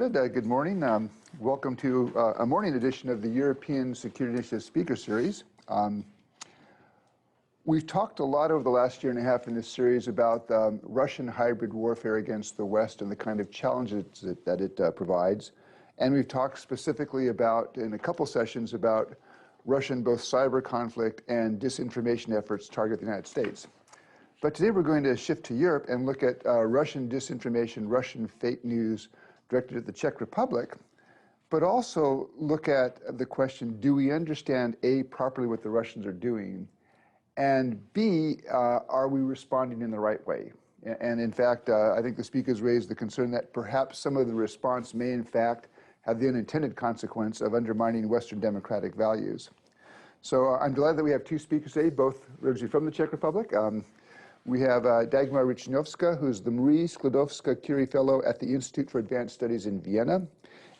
Good morning. Welcome to a morning edition of the European Security Initiative Speaker Series. We've talked a lot over the last year and a half in this series about Russian hybrid warfare against the West and the kind of challenges that it provides. And we've talked specifically about, in a couple sessions, about Russian both cyber conflict and disinformation efforts target the United States. But today we're going to shift to Europe and look at Russian disinformation, Russian fake news, directed at the Czech Republic, but also look at the question, do we understand, A, properly what the Russians are doing, and B, are we responding in the right way? And in fact, I think the speakers raised the concern that perhaps some of the response may in fact have the unintended consequence of undermining Western democratic values. So I'm delighted that we have two speakers today, both originally from the Czech Republic. We have Dagmar Rychnovská, who's the Marie Sklodowska-Curie Fellow at the Institute for Advanced Studies in Vienna,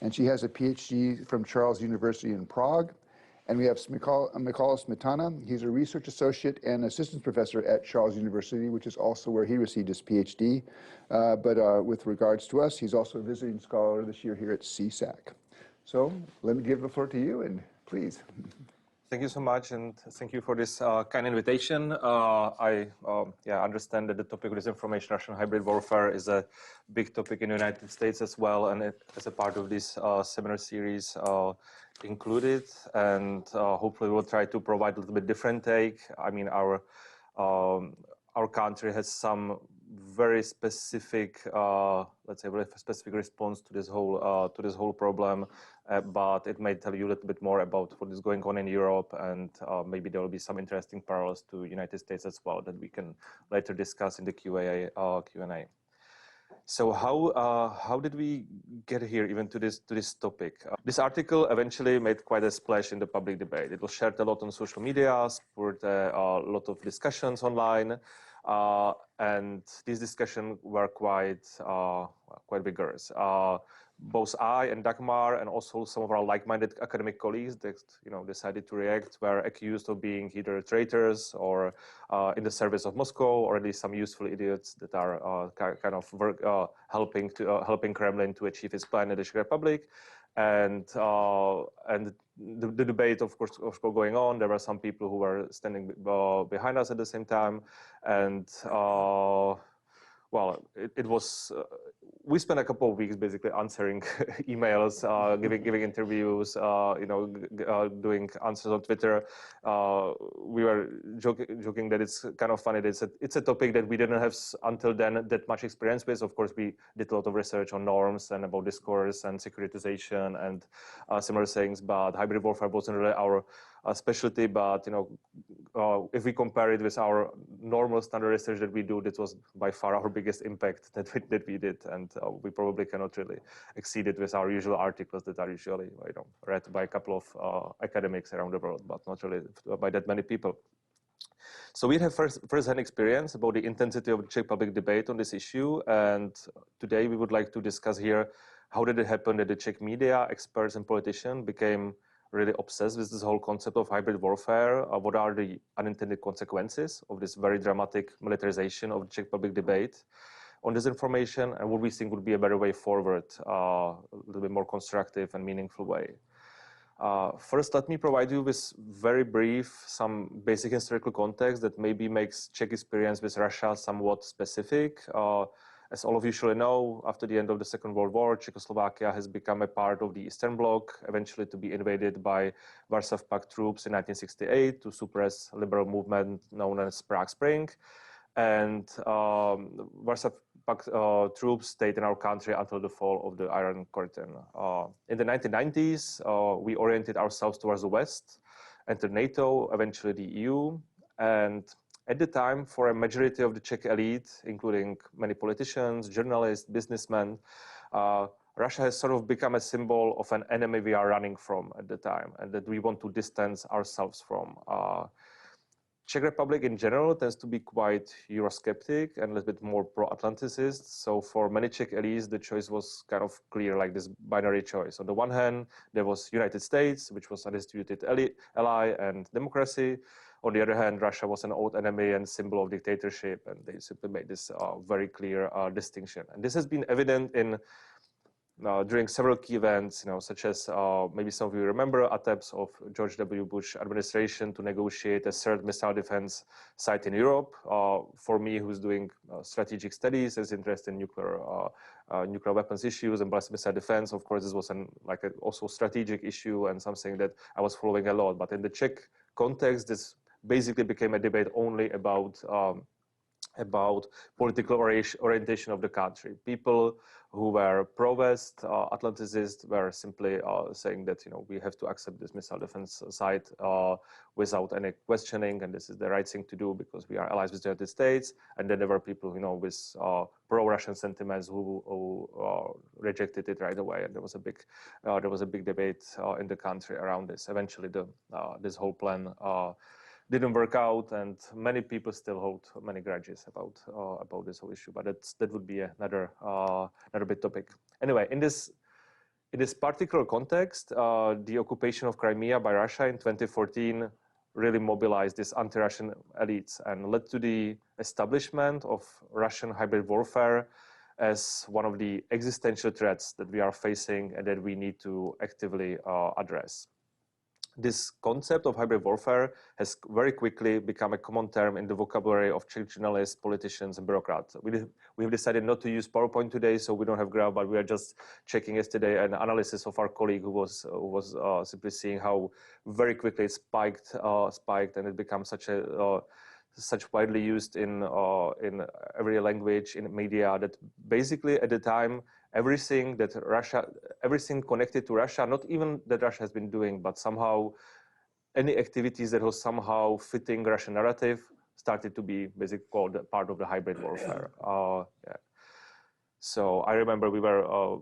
and she has a PhD from Charles University in Prague. And we have Mykola Smetana. He's a research associate and assistant professor at Charles University, which is also where he received his PhD. But with regards to us, he's also a visiting scholar this year here at CSAC. So let me give the floor to you, and please. Thank you so much, and thank you for this kind invitation. I understand that the topic of disinformation, Russian hybrid warfare, is a big topic in the United States as well, and as a part of this seminar series included. And hopefully, we'll try to provide a little bit different take. I mean, our country has some very specific, let's say, very specific response to this whole problem. But it may tell you a little bit more about what is going on in Europe, and maybe there will be some interesting parallels to United States as well that we can later discuss in the Q&A. So how did we get here even to this topic? This article eventually made quite a splash in the public debate. It was shared a lot on social media, spurred a lot of discussions online. And these discussions were quite vigorous. Both I and Dagmar, and also some of our like-minded academic colleagues that decided to react, were accused of being either traitors or in the service of Moscow, or at least some useful idiots that are kind of helping Kremlin to achieve its plan in the Czech Republic. And the debate, of course, going on. There were some people who were standing behind us at the same time, and well, it was. We spent a couple of weeks basically answering emails, giving interviews, doing answers on Twitter. We were joking that it's kind of funny. It's a topic that we didn't have until then that much experience with. Of course, we did a lot of research on norms and about discourse and securitization and similar things, but hybrid warfare wasn't really our specialty. But if we compare it with our normal standard research that we do, that was by far our biggest impact that we did, and we probably cannot really exceed it with our usual articles that are usually read by a couple of academics around the world, but not really by that many people. So we have first-hand experience about the intensity of the Czech public debate on this issue, and today we would like to discuss here how did it happen that the Czech media, experts, and politicians became really obsessed with this whole concept of hybrid warfare. What are the unintended consequences of this very dramatic militarization of the Czech public debate on disinformation, and what we think would be a better way forward, a little bit more constructive and meaningful way. First, let me provide you with very brief, some basic historical context that maybe makes Czech experience with Russia somewhat specific. As all of you surely know, after the end of the Second World War, Czechoslovakia has become a part of the Eastern Bloc, eventually to be invaded by Warsaw Pact troops in 1968 to suppress a liberal movement known as Prague Spring. And Warsaw Pact troops stayed in our country until the fall of the Iron Curtain. In the 1990s, we oriented ourselves towards the West, entered NATO, eventually the EU, and at the time, for a majority of the Czech elite, including many politicians, journalists, businessmen, Russia has sort of become a symbol of an enemy we are running from at the time, and that we want to distance ourselves from. Czech Republic in general tends to be quite Eurosceptic and a little bit more pro-Atlanticist. So for many Czech elites, the choice was kind of clear, like this binary choice. On the one hand, there was United States, which was a undisputed ally and democracy. On the other hand, Russia was an old enemy and symbol of dictatorship, and they simply made this very clear distinction. And this has been evident in during several key events, such as maybe some of you remember attempts of George W. Bush administration to negotiate a third missile defense site in Europe. For me, who's doing strategic studies, is interested in nuclear weapons issues and ballistic missile defense, of course, this was also strategic issue and something that I was following a lot. But in the Czech context, this basically became a debate only about political orientation of the country. People who were pro-West, Atlanticists, were simply saying that we have to accept this missile defense site without any questioning, and this is the right thing to do because we are allies with the United States. And then there were people with pro-Russian sentiments who rejected it right away, and there was a big debate in the country around this. Eventually, this whole plan didn't work out, and many people still hold many grudges about this whole issue. But that would be another big topic. Anyway, in this particular context, the occupation of Crimea by Russia in 2014 really mobilized these anti-Russian elites and led to the establishment of Russian hybrid warfare as one of the existential threats that we are facing and that we need to actively address. This concept of hybrid warfare has very quickly become a common term in the vocabulary of Czech journalists, politicians, and bureaucrats. We've decided not to use PowerPoint today, so we don't have graph, but we are just checking yesterday an analysis of our colleague who was simply seeing how very quickly it spiked, and it becomes such widely used in every language in media that basically at the time everything connected to Russia, not even that Russia has been doing, but somehow any activities that was somehow fitting Russian narrative started to be basically called part of the hybrid warfare. Yeah. So I remember we were,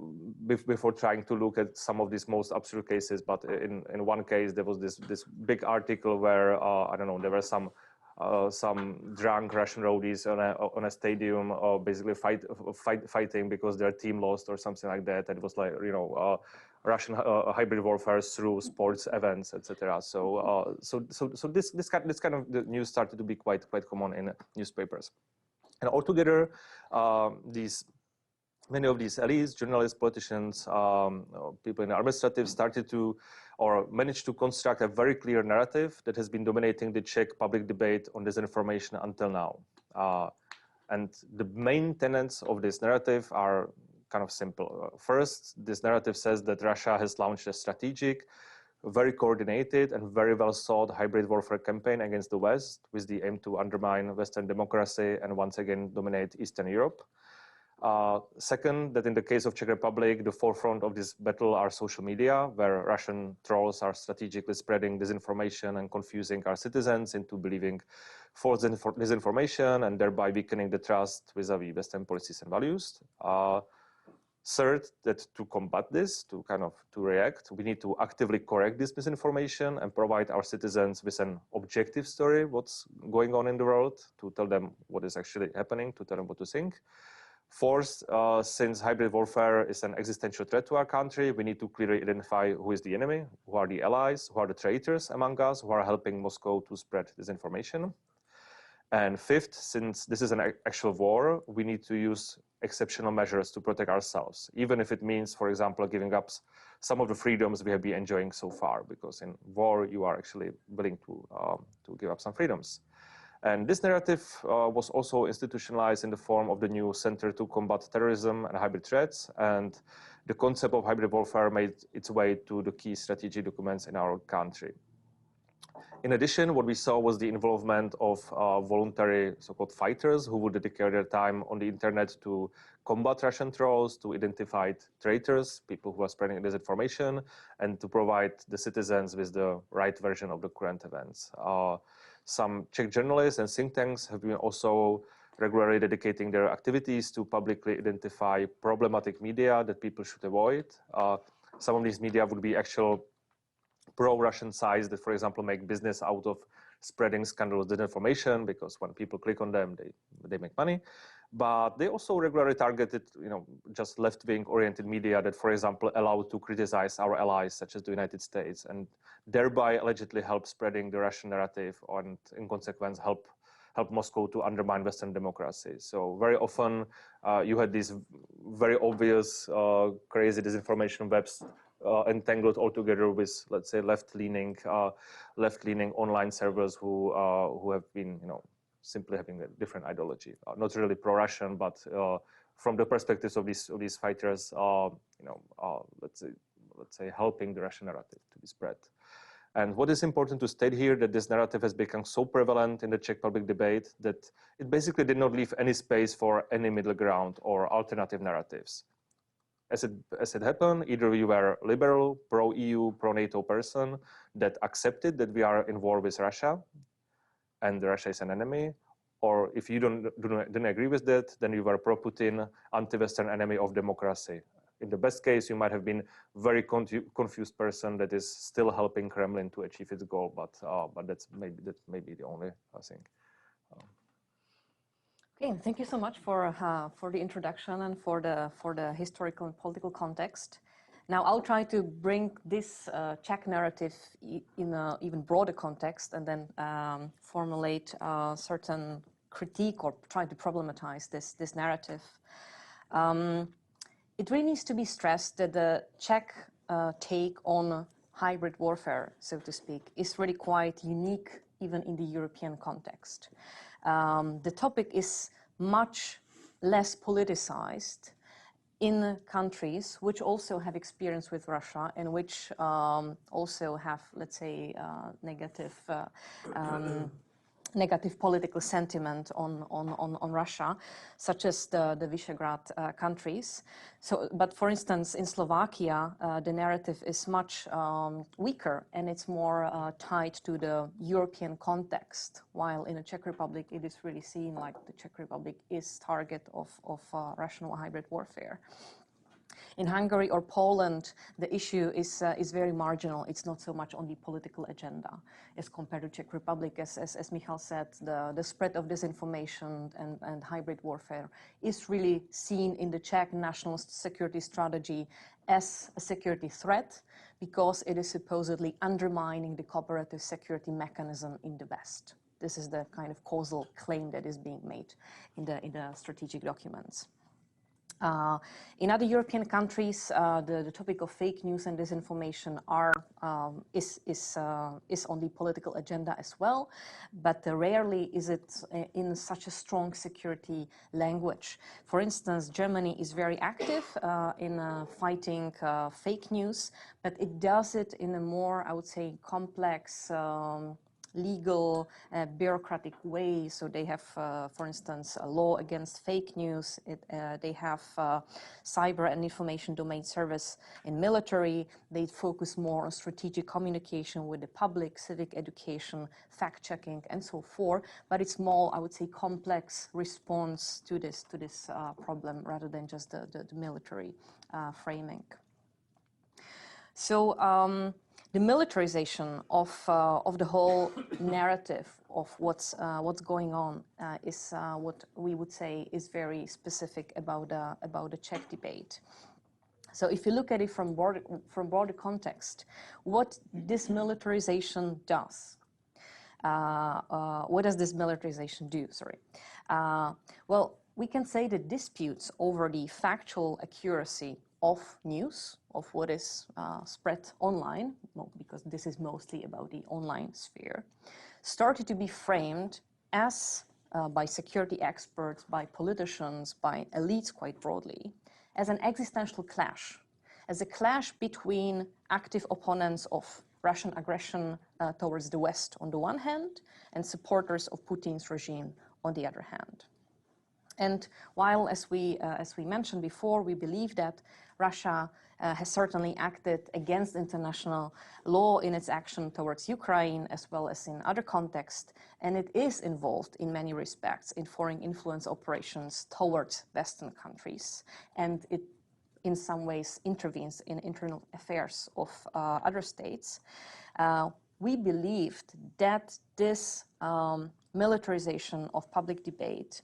before trying to look at some of these most absurd cases, but in one case there was this big article where, I don't know, there were some drunk Russian roadies on a stadium, basically fighting because their team lost or something like that. And it was like Russian hybrid warfare through sports events, etc. So this kind of news started to be quite common in newspapers. And altogether, many of these elites, journalists, politicians, people in the administrative started to or managed to construct a very clear narrative that has been dominating the Czech public debate on disinformation until now. And the main tenets of this narrative are kind of simple. First, this narrative says that Russia has launched a strategic, very coordinated and very well thought hybrid warfare campaign against the West with the aim to undermine Western democracy and once again dominate Eastern Europe. Second, that in the case of Czech Republic, the forefront of this battle are social media, where Russian trolls are strategically spreading disinformation and confusing our citizens into believing false disinformation and thereby weakening the trust vis-a-vis Western policies and values. Third, that to combat this, to react, we need to actively correct this misinformation and provide our citizens with an objective story, what's going on in the world, to tell them what is actually happening, to tell them what to think. Fourth, since hybrid warfare is an existential threat to our country, we need to clearly identify who is the enemy, who are the allies, who are the traitors among us, who are helping Moscow to spread disinformation. And fifth, since this is an actual war, we need to use exceptional measures to protect ourselves, even if it means, for example, giving up some of the freedoms we have been enjoying so far, because in war, you are actually willing to give up some freedoms. And this narrative was also institutionalized in the form of the new Center to Combat Terrorism and Hybrid Threats, and the concept of hybrid warfare made its way to the key strategic documents in our country. In addition, what we saw was the involvement of voluntary so-called fighters who would dedicate their time on the internet to combat Russian trolls, to identify traitors, people who are spreading disinformation, and to provide the citizens with the right version of the current events. Some Czech journalists and think tanks have been also regularly dedicating their activities to publicly identify problematic media that people should avoid. Some of these media would be actual pro-Russian sites that, for example, make business out of spreading scandalous disinformation, because when people click on them, they make money. But they also regularly targeted, just left-wing oriented media that, for example, allow to criticize our allies, such as the United States, and thereby allegedly help spreading the Russian narrative and, in consequence, help help Moscow to undermine Western democracy. So very often you had these very obvious crazy disinformation webs entangled all together with, let's say, left-leaning online servers who have been, simply having a different ideology, not really pro-Russian, but from the perspectives of these fighters, let's say helping the Russian narrative to be spread. And what is important to state here, that this narrative has become so prevalent in the Czech public debate that it basically did not leave any space for any middle ground or alternative narratives. As it happened, either you were liberal, pro-EU, pro-NATO person that accepted that we are in war with Russia and Russia is an enemy, or if you didn't agree with that, then you were pro-Putin, anti-Western enemy of democracy. In the best case, you might have been a very confused person that is still helping Kremlin to achieve its goal, but that may be the only thing. Okay, thank you so much for the introduction and for the historical and political context. Now I'll try to bring this Czech narrative in an even broader context, and then formulate certain critique or try to problematize this narrative. It really needs to be stressed that the Czech take on hybrid warfare, so to speak, is really quite unique even in the European context. The topic is much less politicized in countries which also have experience with Russia and which also have, let's say, negative political sentiment on Russia, such as the Visegrad countries. So, but for instance, in Slovakia, the narrative is much weaker, and it's more tied to the European context, while in the Czech Republic, it is really seen like the Czech Republic is target of Russian hybrid warfare. In Hungary or Poland, the issue is very marginal. It's not so much on the political agenda as compared to Czech Republic. As Michal said, the spread of disinformation and hybrid warfare is really seen in the Czech national security strategy as a security threat, because it is supposedly undermining the cooperative security mechanism in the West. This is the kind of causal claim that is being made in the strategic documents. In other European countries, the topic of fake news and disinformation is on the political agenda as well, but rarely is it in such a strong security language. For instance, Germany is very active in fighting fake news, but it does it in a more, I would say, complex legal, bureaucratic way. So they have, for instance, a law against fake news. They have cyber and information domain service in military. They focus more on strategic communication with the public, civic education, fact-checking, and so forth. But it's more, I would say, complex response to this problem rather than just the military framing. So. The militarization of the whole narrative of what's going on is what we would say is very specific about the Czech debate. So if you look at it from broader context, what this militarization does. What does this militarization do? Sorry. Well, we can say that disputes over the factual accuracy of news, of what is spread online, well, because this is mostly about the online sphere, started to be framed as, by security experts, by politicians, by elites quite broadly, as an existential clash, as a clash between active opponents of Russian aggression towards the West on the one hand, and supporters of Putin's regime on the other hand. And while, as we mentioned before, we believe that Russia has certainly acted against international law in its action towards Ukraine, as well as in other contexts, and it is involved in many respects in foreign influence operations towards Western countries, and it in some ways intervenes in internal affairs of other states. We believed that this militarization of public debate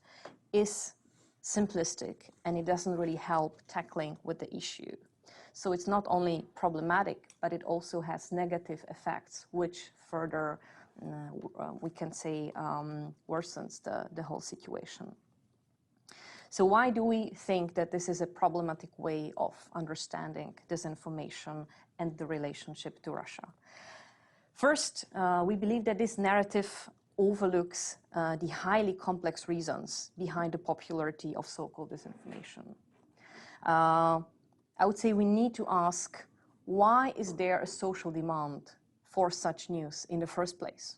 is simplistic, and it doesn't really help tackling with the issue. So it's not only problematic, but it also has negative effects, which further we can say, worsens the whole situation. So why do we think that this is a problematic way of understanding disinformation and the relationship to Russia? First, we believe that this narrative overlooks the highly complex reasons behind the popularity of so-called disinformation. I would say we need to ask, why is there a social demand for such news in the first place?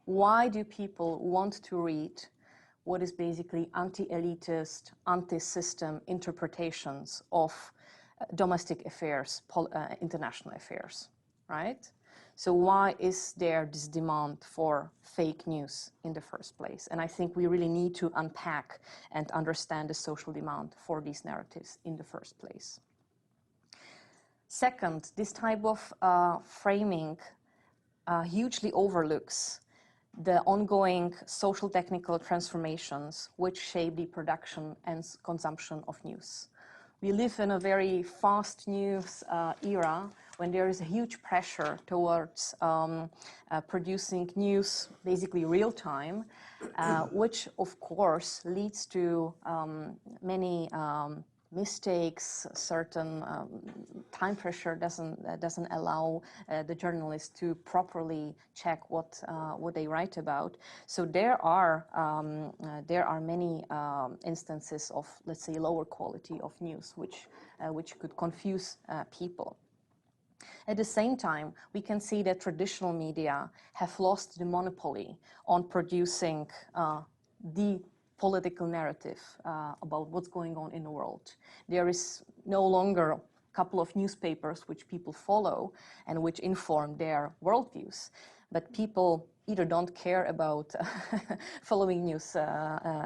Why do people want to read what is basically anti-elitist, anti-system interpretations of domestic affairs, international affairs, right? So why is there this demand for fake news in the first place? And I think we really need to unpack and understand the social demand for these narratives in the first place. Second, this type of framing hugely overlooks the ongoing social technical transformations which shape the production and consumption of news. We live in a very fast news era when there is a huge pressure towards producing news basically real time, which of course leads to many mistakes. Certain time pressure doesn't allow the journalists to properly check what they write about. So there are many instances of, let's say, lower quality of news, which could confuse people. At the same time, we can see that traditional media have lost the monopoly on producing the political narrative about what's going on in the world. There is no longer a couple of newspapers which people follow and which inform their worldviews, but people either don't care about following news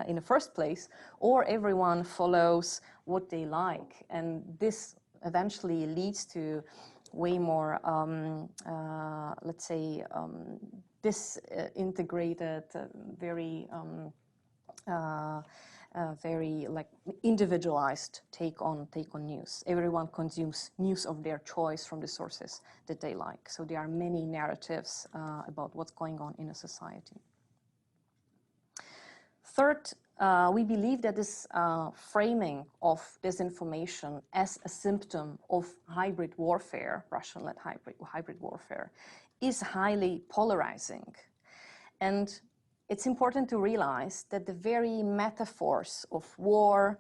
in the first place, or everyone follows what they like. And this eventually leads to way more, let's say, disintegrated, very like individualized take on news. Everyone consumes news of their choice from the sources that they like. So there are many narratives about what's going on in a society. Third, we believe that this framing of disinformation as a symptom of hybrid warfare, Russian-led hybrid warfare, is highly polarizing. And it's important to realize that the very metaphors of war,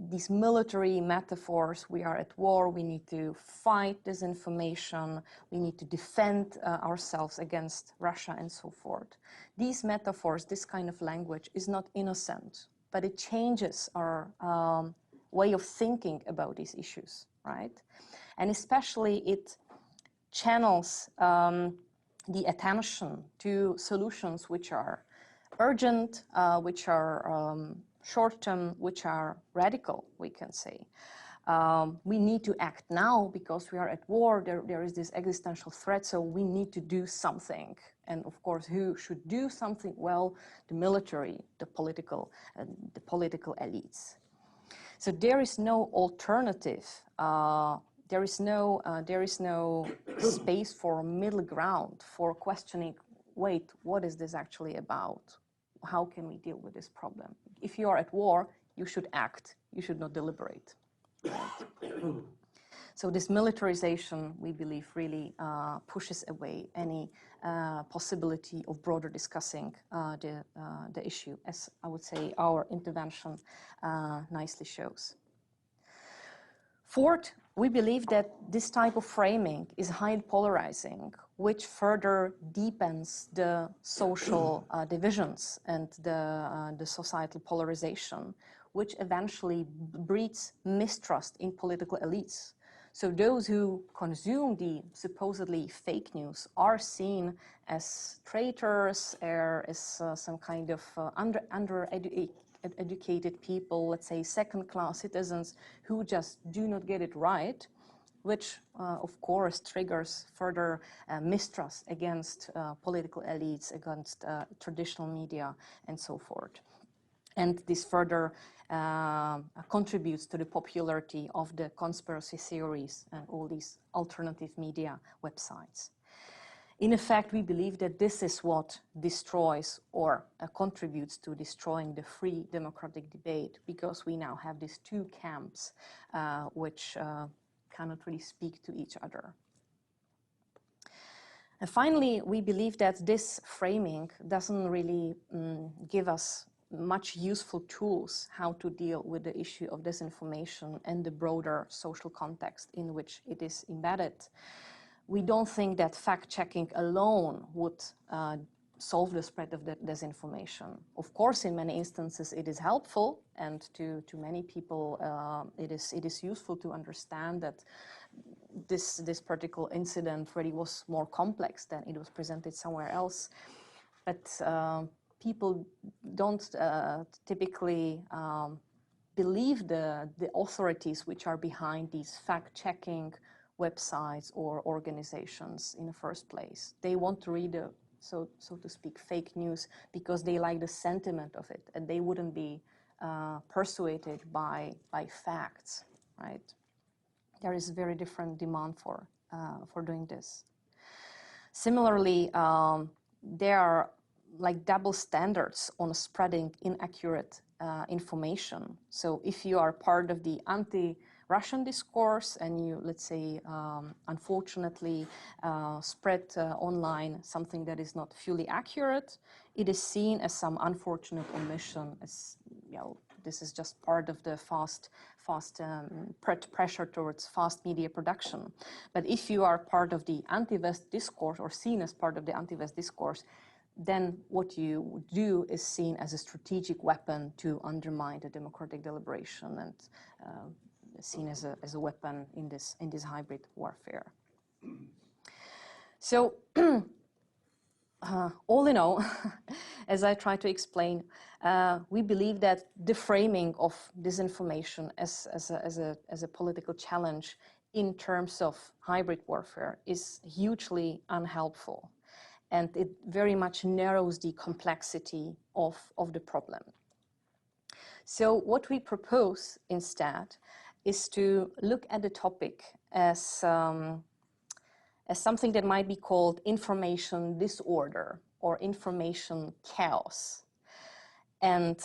these military metaphors, we are at war, we need to fight disinformation, we need to defend ourselves against Russia and so forth. These metaphors, this kind of language is not innocent, but it changes our way of thinking about these issues, right? And especially it channels the attention to solutions which are urgent, which are short-term, which are radical, we can say. We need to act now because we are at war, there is this existential threat, so we need to do something. And of course, who should do something? Well, the military, the political elites. So there is no alternative. There is no space for middle ground, for questioning, wait, what is this actually about? How can we deal with this problem? If you are at war, you should act. You should not deliberate. Right? So this militarization, we believe, really pushes away any possibility of broader discussing the issue, as I would say our intervention nicely shows. Fourth, we believe that this type of framing is highly polarizing, which further deepens the social divisions and the societal polarization, which eventually breeds mistrust in political elites. So those who consume the supposedly fake news are seen as traitors, as some kind of undereducated people, let's say second-class citizens who just do not get it right, which of course triggers further mistrust against political elites, against traditional media, and so forth. And this further contributes to the popularity of the conspiracy theories and all these alternative media websites. In effect, we believe that this is what destroys or contributes to destroying the free democratic debate, because we now have these two camps which cannot really speak to each other. And finally, we believe that this framing doesn't really give us much useful tools how to deal with the issue of disinformation and the broader social context in which it is embedded. We don't think that fact-checking alone would solve the spread of the disinformation. Of course, in many instances, it is helpful, and to many people, it is useful to understand that this particular incident really was more complex than it was presented somewhere else. But people don't typically believe the authorities which are behind these fact-checking websites or organizations in the first place. They want to read so to speak, fake news because they like the sentiment of it, and they wouldn't be persuaded by facts, right? There is a very different demand for doing this. Similarly, there are like double standards on spreading inaccurate information. So if you are part of the anti-Russian discourse and you, let's say, unfortunately spread online something that is not fully accurate, it is seen as some unfortunate omission, as, you know, this is just part of the fast pressure towards fast media production. But if you are part of the anti-West discourse or seen as part of the anti-West discourse, then what you do is seen as a strategic weapon to undermine the democratic deliberation and seen as a weapon in this hybrid warfare. So all in all, as I try to explain, we believe that the framing of disinformation as a political challenge in terms of hybrid warfare is hugely unhelpful, and it very much narrows the complexity of the problem. So what we propose instead is to look at the topic as something that might be called information disorder or information chaos, and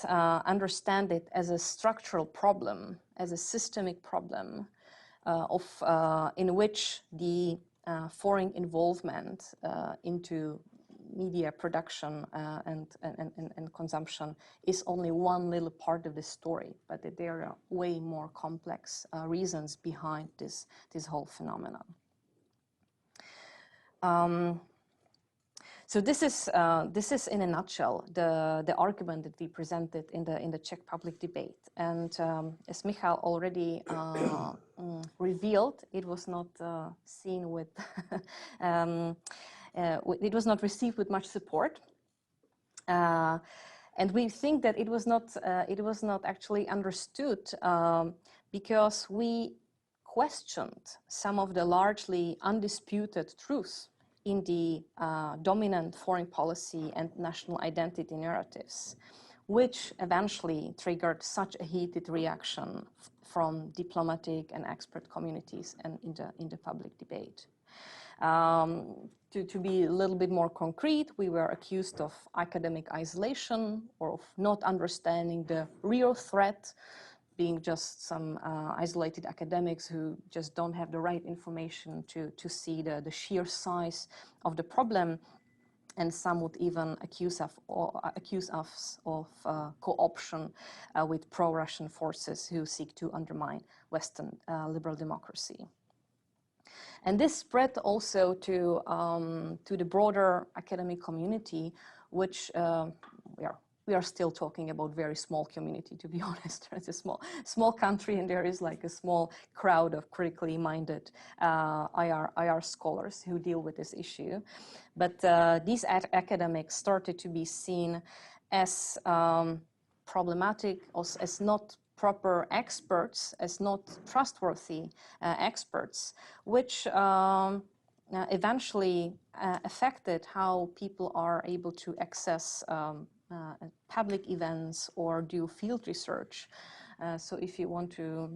understand it as a structural problem, as a systemic problem in which the foreign involvement into media production and consumption is only one little part of the story, but that there are way more complex reasons behind this whole phenomenon. So this is in a nutshell the argument that we presented in the Czech public debate, and as Michal already revealed, it was not seen with it was not received with much support, and we think that it was not actually understood because we questioned some of the largely undisputed truths in the dominant foreign policy and national identity narratives, which eventually triggered such a heated reaction from diplomatic and expert communities and in the public debate. To be a little bit more concrete, we were accused of academic isolation or of not understanding the real threat, being just some isolated academics who just don't have the right information to see the sheer size of the problem. And some would even accuse us of co-option with pro-Russian forces who seek to undermine Western liberal democracy. And this spread also to the broader academic community, which we are still talking about very small community, to be honest. It's a small country, and there is like a small crowd of critically minded IR scholars who deal with this issue. But these academics started to be seen as problematic, as not proper experts, as not trustworthy experts, which eventually affected how people are able to access public events or do field research, So if you want to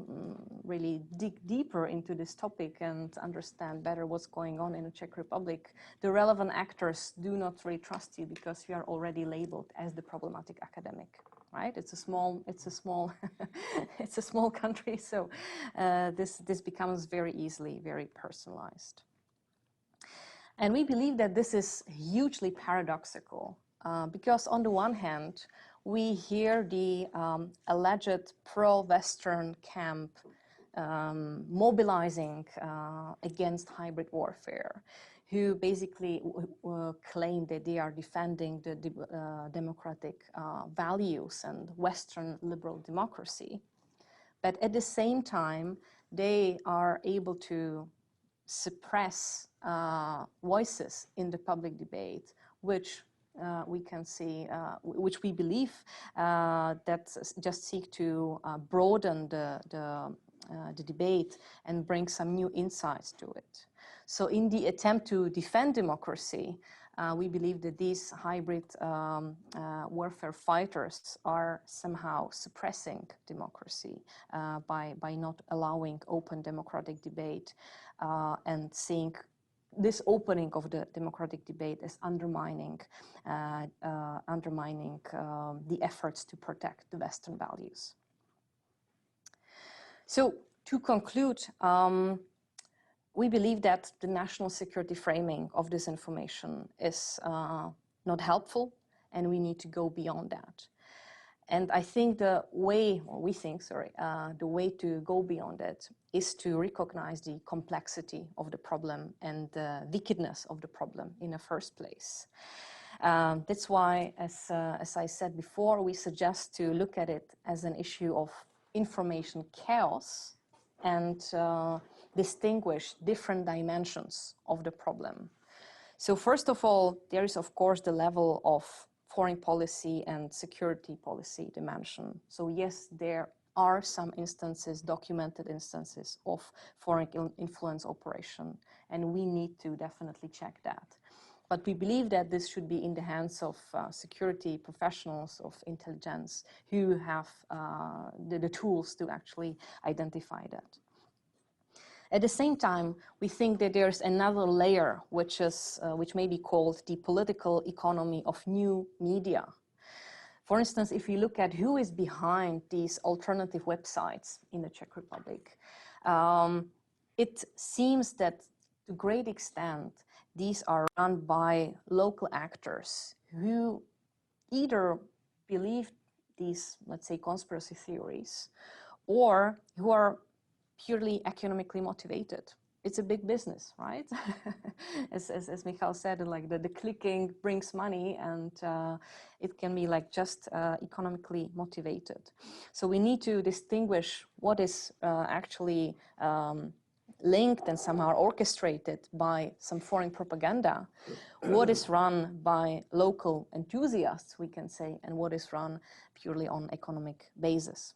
really dig deeper into this topic and understand better what's going on in the Czech Republic, the relevant actors do not really trust you because you are already labeled as the problematic academic. Right? It's a small, it's a small country, so this becomes very easily very personalized. And we believe that this is hugely paradoxical because on the one hand, we hear the alleged pro-Western camp mobilizing against hybrid warfare, who basically claim that they are defending the democratic values and Western liberal democracy. But at the same time, they are able to suppress voices in the public debate, which we can see, which we believe that just seek to broaden the debate and bring some new insights to it. So in the attempt to defend democracy, we believe that these hybrid warfare fighters are somehow suppressing democracy by not allowing open democratic debate and seeing this opening of the democratic debate as undermining the efforts to protect the Western values. So to conclude, we believe that the national security framing of disinformation is not helpful, and we need to go beyond that. And I think the way, or we think, sorry, the way to go beyond it is to recognize the complexity of the problem and the wickedness of the problem in the first place. That's why, as I said before, we suggest to look at it as an issue of information chaos and distinguish different dimensions of the problem. So first of all, there is, of course, the level of foreign policy and security policy dimension. So yes, there are some instances, documented instances of foreign influence operation, and we need to definitely check that. But we believe that this should be in the hands of security professionals, of intelligence, who have the tools to actually identify that. At the same time, we think that there's another layer, which may be called the political economy of new media. For instance, if you look at who is behind these alternative websites in the Czech Republic, it seems that to a great extent, these are run by local actors who either believe these, let's say, conspiracy theories, or who are purely economically motivated. It's a big business, right? as Michal said, like the clicking brings money, and it can be like just economically motivated. So we need to distinguish what is actually linked and somehow orchestrated by some foreign propaganda, what is run by local enthusiasts, we can say, and what is run purely on economic basis.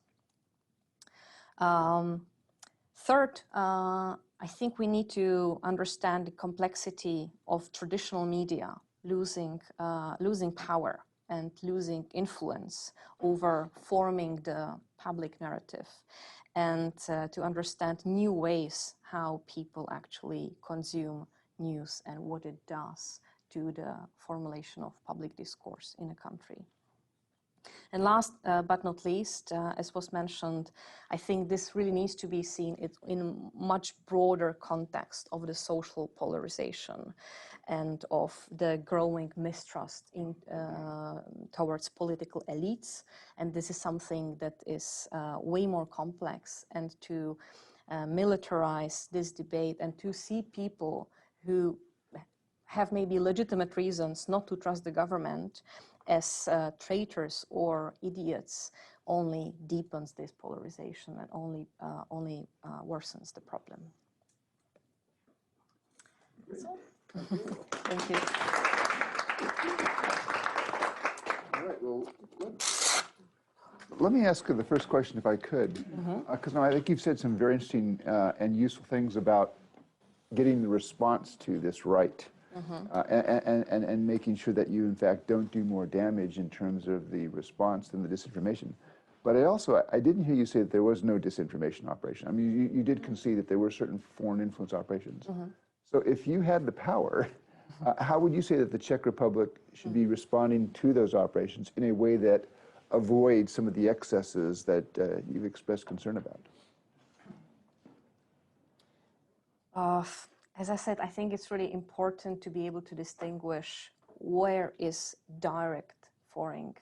Third, I think we need to understand the complexity of traditional media losing power and losing influence over forming the public narrative, and to understand new ways how people actually consume news and what it does to the formulation of public discourse in a country. And last but not least, as was mentioned, I think this really needs to be seen in a much broader context of the social polarization and of the growing mistrust towards political elites. And this is something that is way more complex, and to militarize this debate and to see people who have maybe legitimate reasons not to trust the government as traitors or idiots only deepens this polarization and only worsens the problem. So, thank you. All right, well, let me ask the first question if I could, because I think you've said some very interesting and useful things about getting the response to this right. And making sure that you, in fact, don't do more damage in terms of the response than the disinformation. But I didn't hear you say that there was no disinformation operation. I mean, you did concede that there were certain foreign influence operations. So if you had the power, how would you say that the Czech Republic should be responding to those operations in a way that avoids some of the excesses that you've expressed concern about? As I said, I think it's really important to be able to distinguish where is direct foreign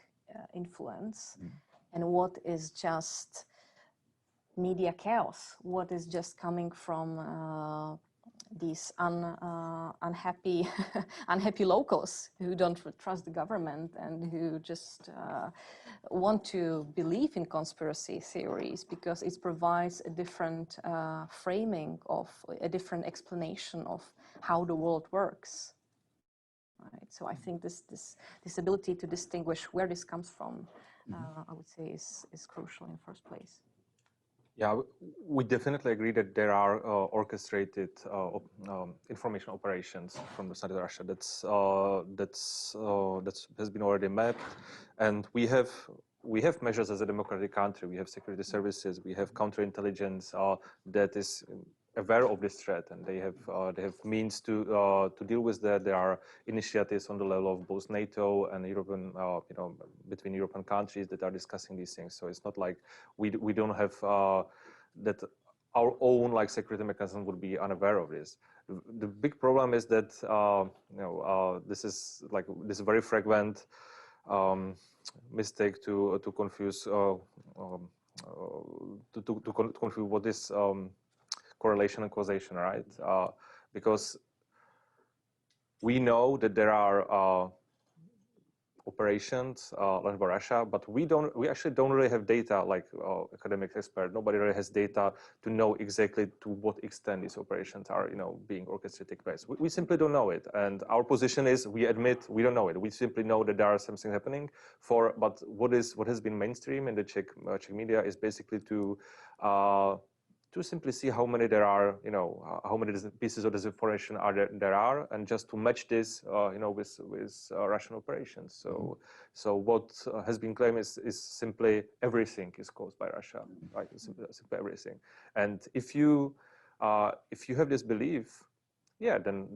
influence and what is just media chaos, what is just coming from these unhappy locals who don't trust the government and who just want to believe in conspiracy theories because it provides a different framing of a different explanation of how the world works. Right. So I think this ability to distinguish where this comes from, I would say, is crucial in the first place. Yeah, we definitely agree that there are orchestrated information operations from the side of Russia. That has been already mapped, and we have measures as a democratic country. We have security services, we have counterintelligence that is aware of this threat, and they have means to deal with that. There are initiatives on the level of both NATO and European, between European countries that are discussing these things. So it's not like we don't have that our own security mechanism would be unaware of this. The big problem is that this is very frequent mistake to confuse confuse what is correlation and causation, right? Because we know that there are operations led by Russia, but we actually don't really have data like academic expert. Nobody really has data to know exactly to what extent these operations are, being orchestrated. We simply don't know it, and our position is we admit we don't know it. We simply know that there are something happening. But what has been mainstream in the Czech media is basically to simply see how many there are, how many pieces of disinformation there are, and just to match this, with Russian operations. So what has been claimed is simply everything is caused by Russia, right? Simply everything. And if you have this belief, yeah, then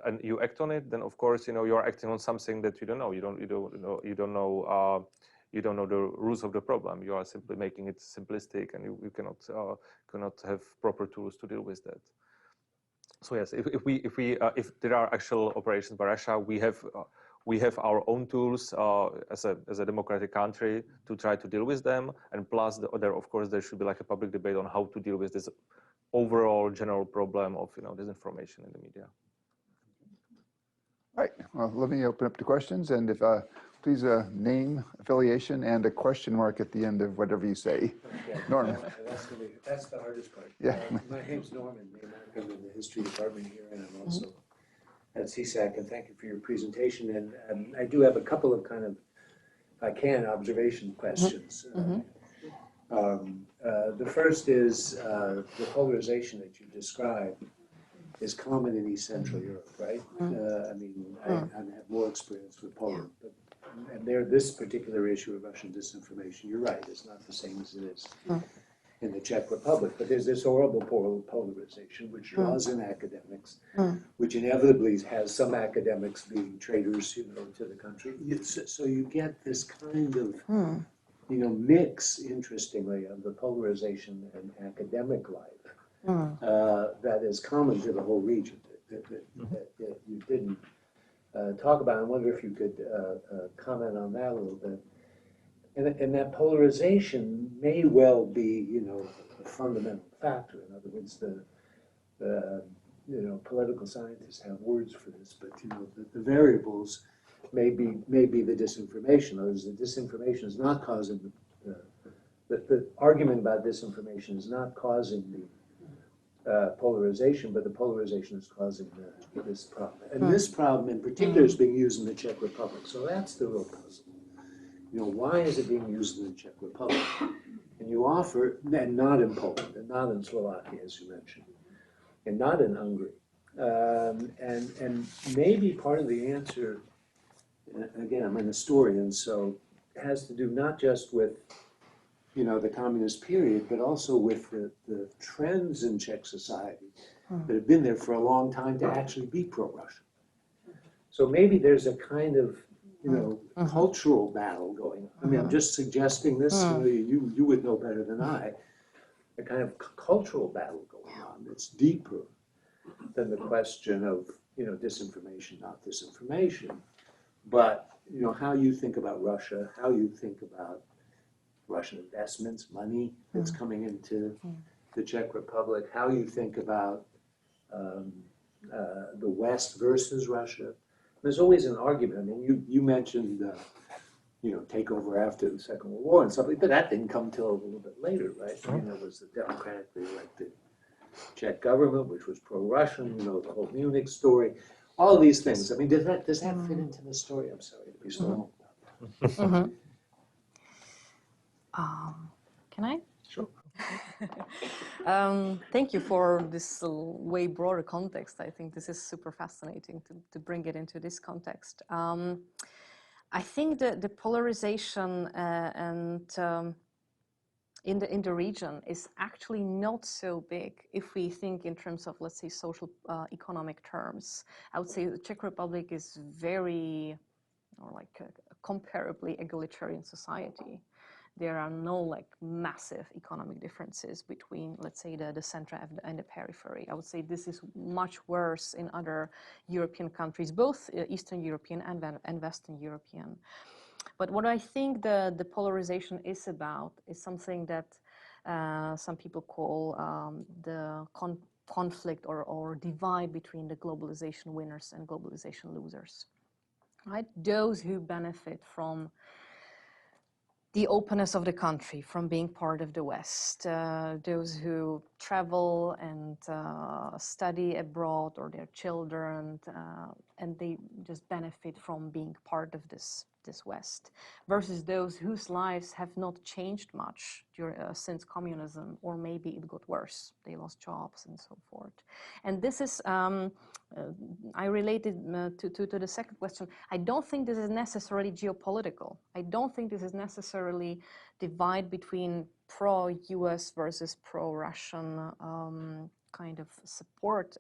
and you act on it, then of course you are acting on something that you don't know. You don't know the roots of the problem. You are simply making it simplistic, and you cannot have proper tools to deal with that. So yes, if there are actual operations by Russia, we have our own tools as a democratic country to try to deal with them. And plus, of course, there should be a public debate on how to deal with this overall general problem of disinformation in the media. All right. Well, let me open up to questions, and if please name, affiliation, and a question mark at the end of whatever you say. Okay. Norm. That's the hardest part. Yeah. My name's Norman. I'm in the history department here, and I'm also at CSAC. And thank you for your presentation. And I do have a couple of observation questions. The first is the polarization that you described is common in East Central Europe, right? I have more experience with Poland, and this particular issue of Russian disinformation, you're right, it's not the same as it is in the Czech Republic. But there's this horrible polarization which draws in academics, which inevitably has some academics being traitors, to the country. So you get this kind of mix, interestingly, of the polarization and academic life that is common to the whole region that you didn't talk about. I wonder if you could comment on that a little bit. And that polarization may well be, a fundamental factor. In other words, political scientists have words for this, but the variables may be the disinformation. In other words, the disinformation is not causing the argument about disinformation is not causing the polarization, but the polarization is causing this problem. And this problem in particular is being used in the Czech Republic. So that's the real puzzle. Why is it being used in the Czech Republic? And you offer, and not in Poland, and not in Slovakia, as you mentioned, and not in Hungary. And maybe part of the answer, again, I'm an historian, so it has to do not just with you know, the communist period, but also with the trends in Czech society that have been there for a long time to actually be pro-Russian. So maybe there's a kind of, you know, cultural battle going on. I mean, I'm just suggesting this, you know, you would know better than I, a kind of cultural battle going on that's deeper than the question of, you know, disinformation, not disinformation, but, you know, how you think about Russia, how you think about Russian investments, money that's coming into the Czech Republic, how you think about the West versus Russia. There's always an argument. I mean, you mentioned, you know, takeover after the Second World War and stuff, but that didn't come till a little bit later, right? I mean, there was the democratically elected Czech government, which was pro-Russian, you know, the whole Munich story, all of these things. I mean, does that fit into the story? I'm sorry to be so long about that. Can I? Sure. Thank you for this way broader context. I think this is super fascinating to bring it into this context. I think the polarization in the region is actually not so big if we think in terms of, let's say, social economic terms. I would say the Czech Republic is very, or like a comparably egalitarian society. There are no like massive economic differences between, let's say, the center and the periphery. I would say this is much worse in other European countries, both Eastern European and Western European. But what I think the polarization is about is something that some people call the conflict or divide between the globalization winners and globalization losers. Right? Those who benefit from the openness of the country, from being part of the West, those who travel and study abroad, or their children, and they just benefit from being part of this West, versus those whose lives have not changed much since communism, or maybe it got worse. They lost jobs and so forth. And this is, I related to the second question. I don't think this is necessarily geopolitical. I don't think this is necessarily divide between pro-US versus pro-Russian kind of support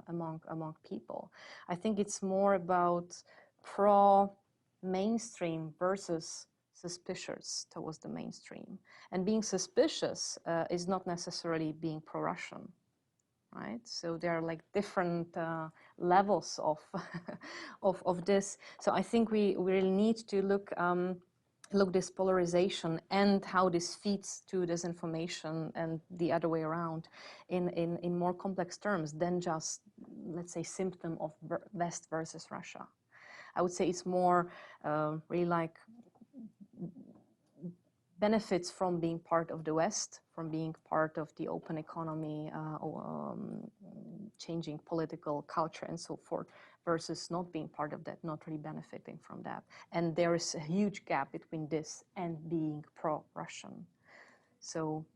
among people. I think it's more about pro-mainstream versus suspicious towards the mainstream. And being suspicious is not necessarily being pro-Russian. Right, so there are like different levels of of this. So I think we really need to look this polarization and how this feeds to disinformation and the other way around in more complex terms than just, let's say, symptom of West versus Russia. I would say it's more really like benefits from being part of the West, from being part of the open economy, changing political culture and so forth, versus not being part of that, not really benefiting from that. And there is a huge gap between this and being pro-Russian. So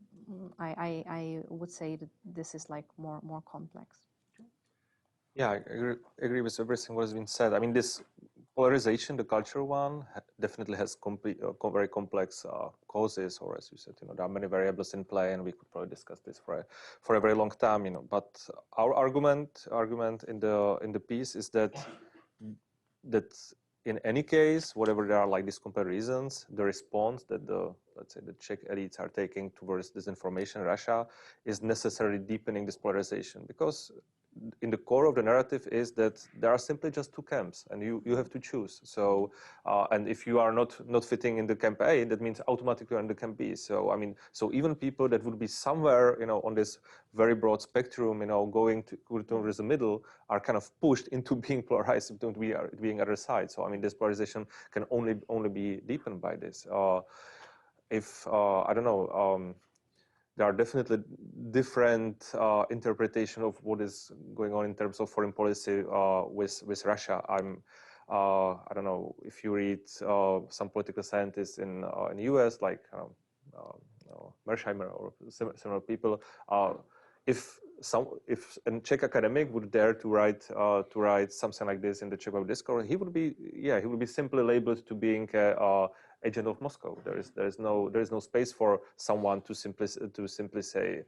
I would say that this is like more complex. Yeah, I agree with everything what has been said. I mean, this polarization, the cultural one, definitely has very complex causes, or as you said, you know, there are many variables in play, and we could probably discuss this for a very long time, you know. But our argument in the piece is that in any case, whatever there are like these comparisons, the response that let's say the Czech elites are taking towards disinformation in Russia is necessarily deepening this polarization, because in the core of the narrative is that there are simply just two camps, and you have to choose. So, and if you are not fitting in the camp A, that means automatically you're in the camp B. So, I mean, so even people that would be somewhere, you know, on this very broad spectrum, you know, going towards the middle, are kind of pushed into being polarized, into being other side. So, I mean, this polarization can only be deepened by this. If I don't know. There are definitely different interpretation of what is going on in terms of foreign policy with Russia. I don't know if you read some political scientists in the U.S. like Mersheimer or similar people. If a Czech academic would dare to write something like this in the Czech Republic discourse, he would be simply labeled to being a agent of Moscow. There is no space for someone to simply say,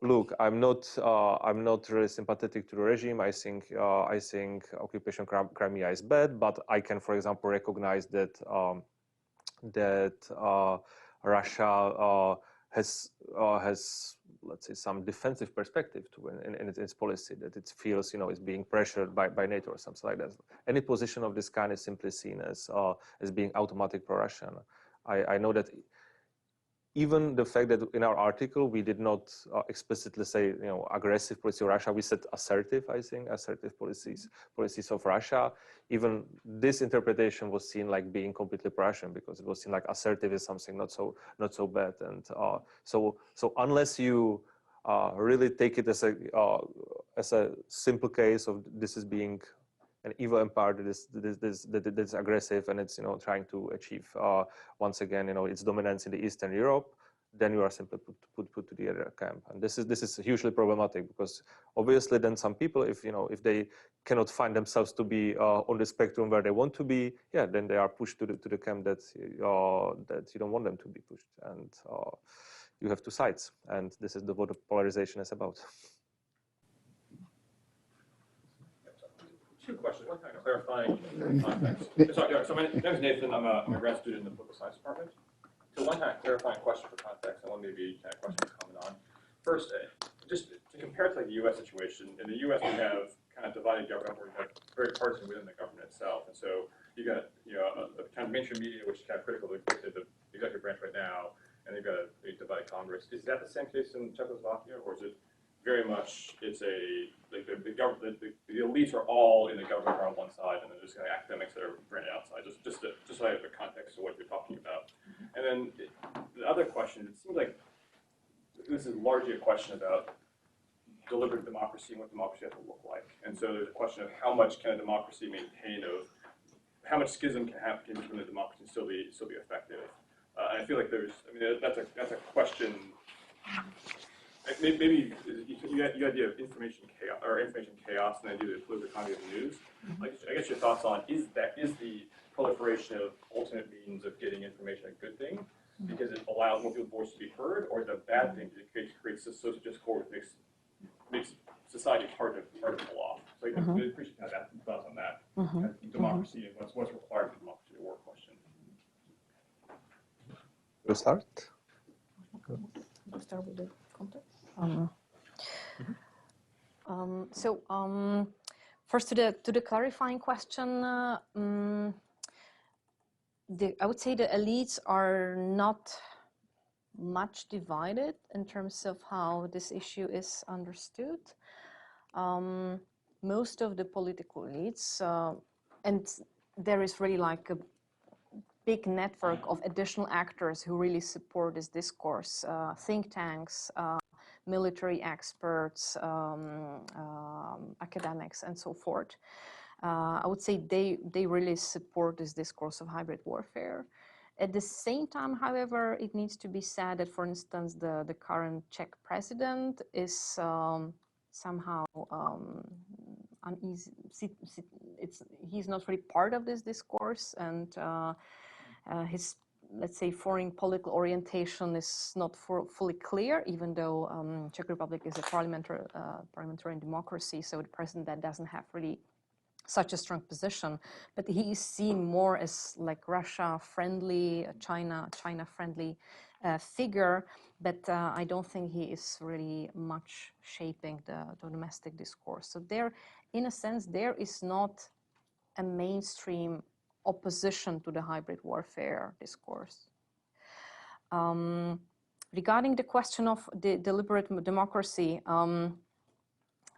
look, I'm not really sympathetic to the regime. I think occupation Crimea is bad, but I can, for example, recognize that Russia has let's say some defensive perspective to in its policy, that it feels is being pressured by NATO or something like that. Any position of this kind is simply seen as being automatic pro-Russian. I know that even the fact that in our article we did not explicitly say aggressive policy of Russia, we said assertive. I think assertive policies of Russia. Even this interpretation was seen like being completely pro-Russian, because it was seen like assertive is something not so bad. And so unless you really take it as a simple case of this is being an evil empire that is aggressive and it's trying to achieve once again its dominance in the Eastern Europe, then you are simply put to the other camp. And this is hugely problematic, because obviously then some people, if they cannot find themselves to be on the spectrum where they want to be, yeah, then they are pushed to the camp that you don't want them to be pushed, and you have two sides, and this is what the polarization is about. Two questions. One kind of clarifying context. So my name is Nathan. I'm a grad student in the political science department. So one kind of clarifying question for context, and one maybe kind of question to comment on. First, just to compare to like the U.S. situation. In the U.S., we have kind of divided government, where you have very partisan within the government itself, and so you got a kind of mainstream media, which is kind of critical to the executive branch right now, and you've got a divided Congress. Is that the same case in Czechoslovakia, or is it very much the elites are all in the government are on one side, and then there's kind of academics that are branded outside. Just so I have the context of what you're talking about. And then the other question, it seems like this is largely a question about deliberative democracy and what democracy has to look like. And so there's a question of how much can a democracy maintain, of how much schism can happen between the democracy and still be effective. And I feel like that's a question. Maybe you got the idea of information chaos and the idea of political economy of the news. I guess your thoughts on is the proliferation of alternate means of getting information a good thing because it allows more people's voice to be heard, or is it a bad thing because it creates a social discord, makes society hard to pull off? So I appreciate kind of that thoughts on that. Kind of democracy and what's required for democracy to work question. You start. I'll start with the context. First to the clarifying question, I would say the elites are not much divided in terms of how this issue is understood. Most of the political elites, and there is really like a big network of additional actors who really support this discourse, think tanks, military experts, academics, and so forth. I would say they really support this discourse of hybrid warfare. At the same time, however, it needs to be said that, for instance, the current Czech president is somehow uneasy. He's not really part of this discourse, and his, let's say, foreign political orientation is not fully clear, even though Czech Republic is a parliamentary democracy, so the president that doesn't have really such a strong position, but he is seen more as like Russia-friendly, China-friendly figure, but I don't think he is really much shaping the domestic discourse. So there, in a sense, there is not a mainstream opposition to the hybrid warfare discourse. Regarding the question of the deliberate democracy,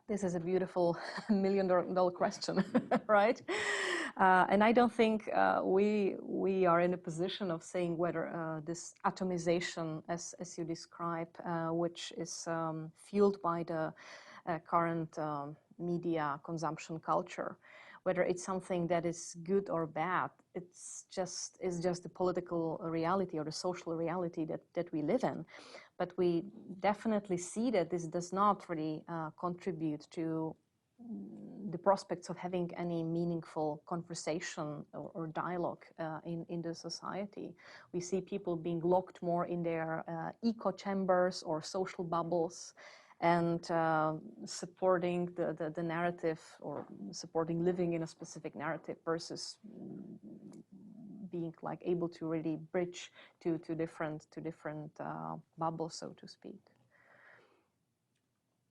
this is a beautiful $1 million question, right? And I don't think we are in a position of saying whether this atomization, as you describe, which is fueled by the current media consumption culture, whether it's something that is good or bad. It's just the political reality or the social reality that we live in. But we definitely see that this does not really contribute to the prospects of having any meaningful conversation or dialogue in the society. We see people being locked more in their echo chambers or social bubbles, and supporting the narrative, or supporting living in a specific narrative, versus being like able to really bridge to different bubbles, so to speak.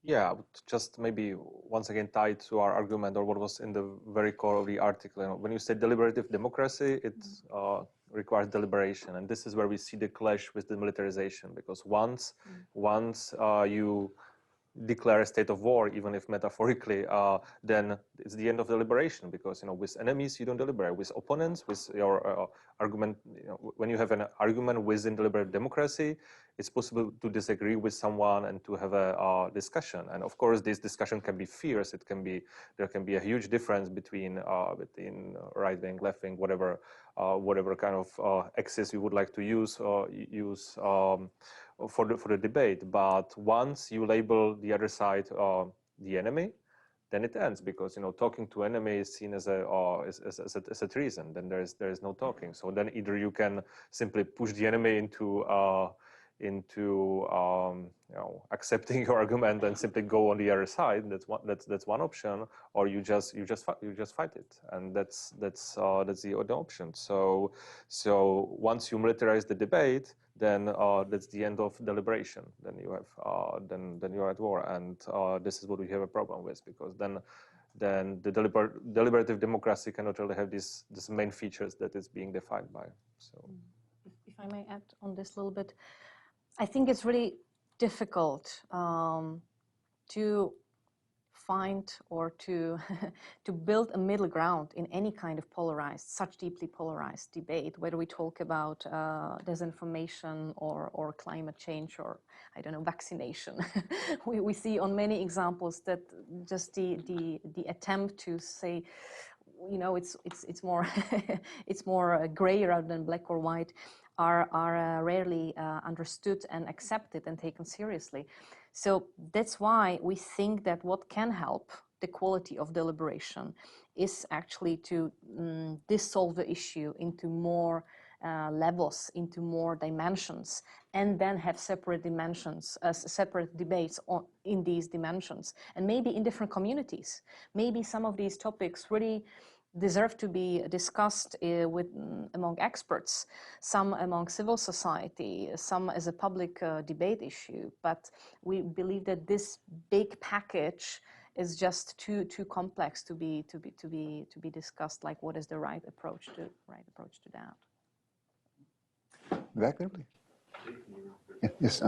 Yeah, I would just maybe once again tie to our argument, or what was in the very core of the article. You know, when you say deliberative democracy, it requires deliberation, and this is where we see the clash with the militarization, because once you declare a state of war, even if metaphorically, then it's the end of deliberation, because, you know, with enemies you don't deliberate. With opponents, with your argument, you know, when you have an argument within deliberative democracy, it's possible to disagree with someone and to have a discussion. And of course, this discussion can be fierce. It can be, there can be a huge difference between right wing, left wing, whatever kind of axis you would like to use for the debate. But once you label the other side the enemy, then it ends, because, you know, talking to enemy is seen as a treason. Then there is no talking. So then either you can simply push the enemy into you know, accepting your argument and simply go on the other side. That's one option, or you just fight it, and that's the other option. So once you militarize the debate, then that's the end of deliberation. Then you have then you're at war, and this is what we have a problem with, because then the deliberative democracy cannot really have these main features that it's being defined by. So, if I may add on this a little bit, I think it's really difficult to find or to build a middle ground in any kind of polarized, such deeply polarized debate, whether we talk about disinformation or climate change, or, I don't know, vaccination. we see on many examples that just the attempt to say, you know, it's more it's more gray rather than black or white, are rarely understood and accepted and taken seriously. So that's why we think that what can help the quality of deliberation is actually to dissolve the issue into more levels, into more dimensions, and then have separate dimensions, separate debates in these dimensions, and maybe in different communities. Maybe some of these topics really deserve to be discussed among experts, some among civil society, some as a public debate issue. But we believe that this big package is just too complex to be discussed. Like, what is the right approach to that? Back there, please. Yes.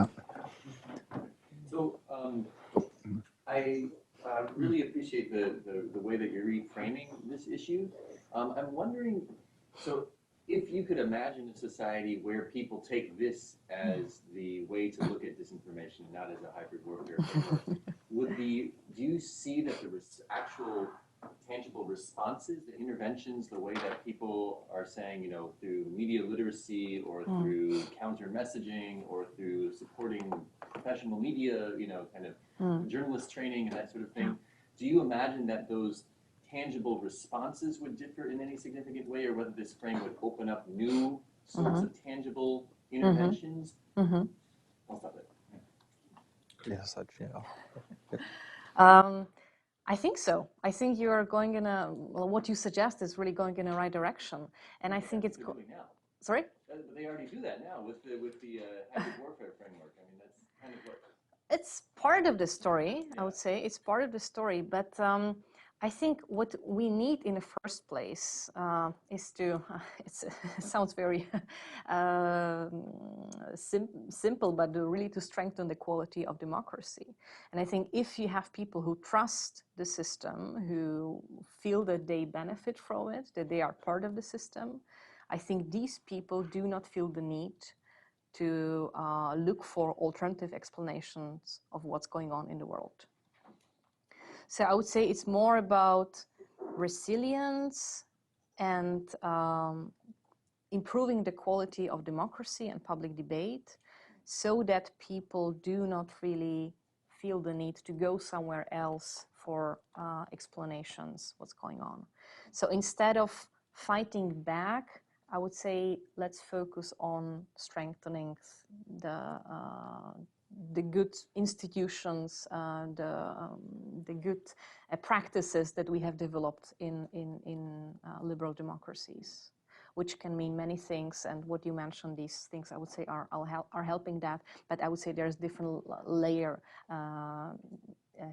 So I really appreciate the way that you're reframing this issue. I'm wondering, so if you could imagine a society where people take this as the way to look at disinformation, not as a hybrid warfare framework, do you see that the actual tangible responses, the interventions, the way that people are saying, you know, through media literacy or through counter messaging or through supporting professional media, you know, kind of journalist training and that sort of thing, do you imagine that those tangible responses would differ in any significant way, or whether this frame would open up new sorts of tangible interventions? I'll stop there. yes, yeah. I think so. I think you are going in a, well, what you suggest is really going in the right direction. And I think it's... Sorry? They already do that now with the hybrid warfare framework. I mean, that's kind of what... It's part of the story, I would say. It's part of the story. But I think what we need in the first place is to, it sounds very simple, but really to strengthen the quality of democracy. And I think if you have people who trust the system, who feel that they benefit from it, that they are part of the system, I think these people do not feel the need to look for alternative explanations of what's going on in the world. So I would say it's more about resilience and improving the quality of democracy and public debate, so that people do not really feel the need to go somewhere else for explanations, what's going on. So instead of fighting back, I would say let's focus on strengthening the good institutions, the good practices that we have developed in liberal democracies, which can mean many things. And what you mentioned, these things, I would say are helping that. But I would say there's different layer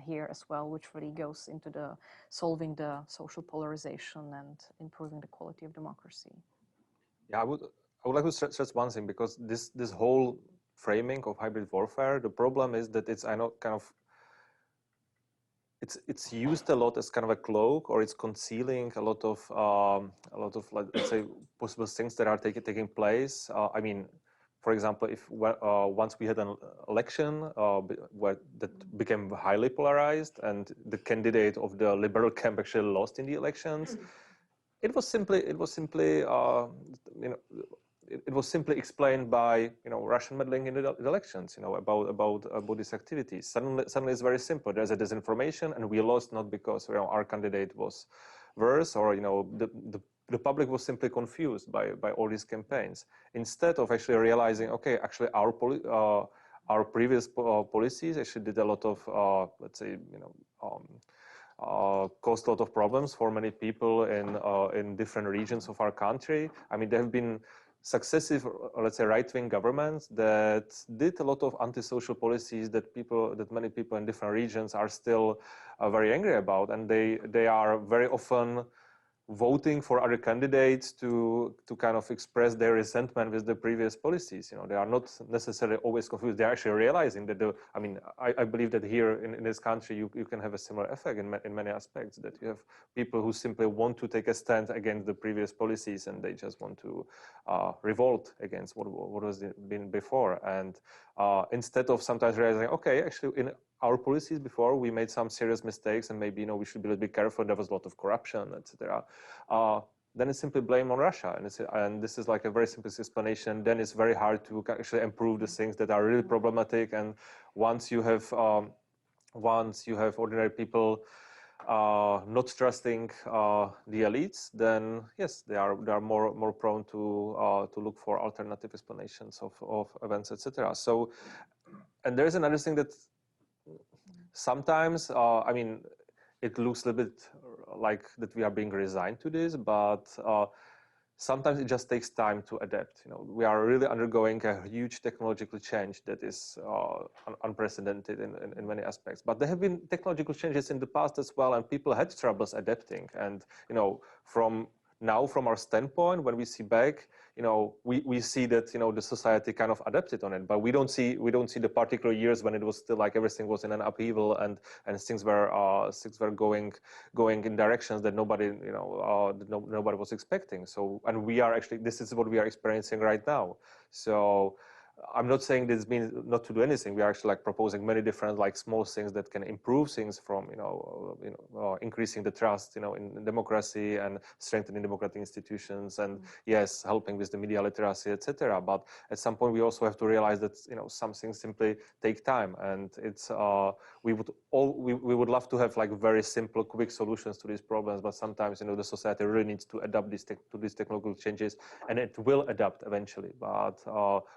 here as well, which really goes into the solving the social polarization and improving the quality of democracy. Yeah, I would like to stress one thing, because this whole framing of hybrid warfare, the problem is that it's it's used a lot as kind of a cloak, or it's concealing a lot of like, let's say, possible things that are taking place. I mean, for example, if once we had an election that became highly polarized, and the candidate of the liberal camp actually lost in the elections, it was simply it was simply explained by Russian meddling in the elections, about these activities. Suddenly it's very simple. There's a disinformation, and we lost not because our candidate was worse, or the public was simply confused by all these campaigns, instead of actually realizing, okay, actually our previous policies actually did a lot of let's say caused a lot of problems for many people in different regions of our country. I mean, there have been successive, let's say, right-wing governments that did a lot of antisocial policies that many people in different regions are still very angry about, and they are very often voting for other candidates to kind of express their resentment with the previous policies. They are not necessarily always confused. They're actually realizing that I believe that here in this country you can have a similar effect in many aspects, that you have people who simply want to take a stand against the previous policies, and they just want to revolt against what was been before. And instead of sometimes realizing, okay, actually in our policies before we made some serious mistakes, and maybe we should be a little bit careful, there was a lot of corruption, etc. Then it's simply blame on Russia, and this is like a very simple explanation. Then it's very hard to actually improve the things that are really problematic. And once you have ordinary people not trusting the elites, then yes, they are more prone to look for alternative explanations of events, etc. So, and there is another thing that sometimes, I mean, it looks a little bit like that we are being resigned to this, but sometimes it just takes time to adapt. We are really undergoing a huge technological change that is unprecedented in many aspects. But there have been technological changes in the past as well, and people had troubles adapting. And from our standpoint, when we see back, we see that the society kind of adapted on it, but we don't see the particular years when it was still like everything was in an upheaval, and things were going in directions that nobody nobody was expecting. So, and we are actually, this is what we are experiencing right now. So I'm not saying this means not to do anything. We are actually like proposing many different like small things that can improve things, from increasing the trust in democracy and strengthening democratic institutions, and yes, helping with the media literacy, etc. But at some point we also have to realize that some things simply take time, and it's we would love to have like very simple, quick solutions to these problems, but sometimes the society really needs to adapt to these technological changes, and it will adapt eventually. But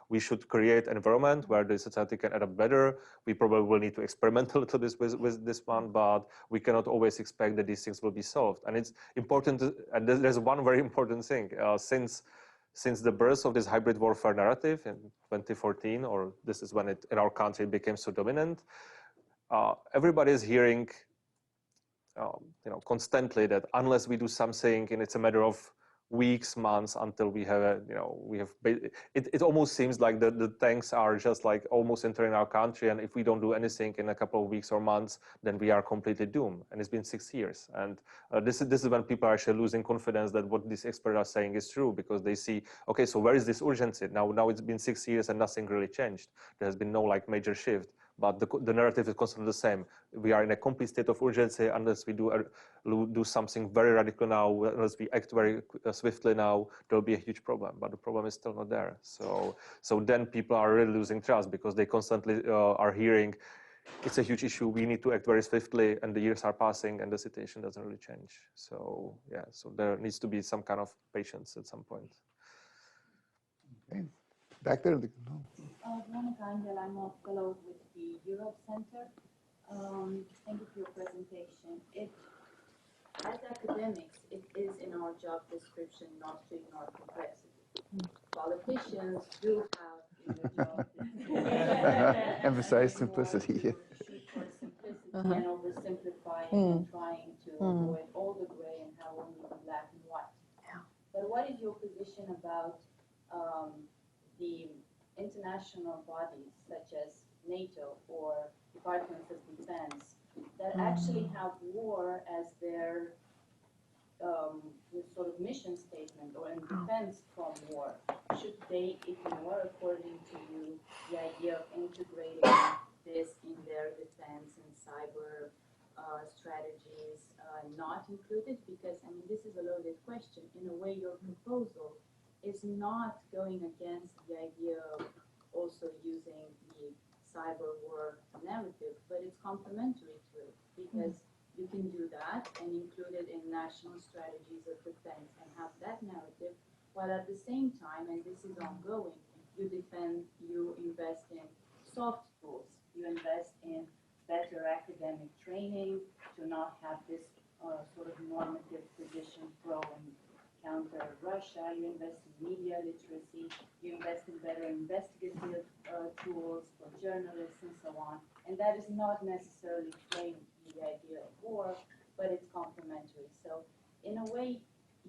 we should create an environment where the society can adapt better. We probably will need to experiment a little bit with this one, but we cannot always expect that these things will be solved. And it's important and there's one very important thing. Since the birth of this hybrid warfare narrative in 2014, or this is when it in our country became so dominant, everybody is hearing constantly that unless we do something, and it's a matter of weeks, months until we have it almost seems like the tanks are just like almost entering our country, and if we don't do anything in a couple of weeks or months, then we are completely doomed. And it's been 6 years, and this is when people are actually losing confidence that what these experts are saying is true, because they see, okay, so where is this urgency now? It's been 6 years and nothing really changed. There has been no like major shift, but the narrative is constantly the same. We are in a complete state of urgency unless we do something very radical now, unless we act very swiftly now, there will be a huge problem. But the problem is still not there. So then people are really losing trust, because they constantly are hearing, it's a huge issue. We need to act very swiftly, and the years are passing, and the situation doesn't really change. So yeah, so there needs to be some kind of patience at some point. Okay. Back there. Veronica Angel, I'm a fellow with the Europe Center. Thank you for your presentation. As academics, it is in our job description not to ignore complexity. Politicians do have in their job Emphasize simplicity. Shoot for simplicity and oversimplifying and trying to avoid all the gray and have only the black and white. Yeah. But what is your position about the international bodies such as NATO or Departments of Defense that actually have war as their sort of mission statement or in defense from war? Should they ignore, according to you, the idea of integrating this in their defense and cyber strategies not included? Because, I mean, this is a loaded question. In a way, your proposal is not going against the idea of also using the cyber war narrative, but it's complementary to it because you can do that and include it in national strategies of defense and have that narrative, while at the same time, and this is ongoing, you invest in soft tools, you invest in better academic training to not have this sort of normative position pro and counter Russia, you invest in media literacy, you invest in better investigative tools for journalists and so on. And that is not necessarily framed in the idea of war, but it's complementary. So in a way,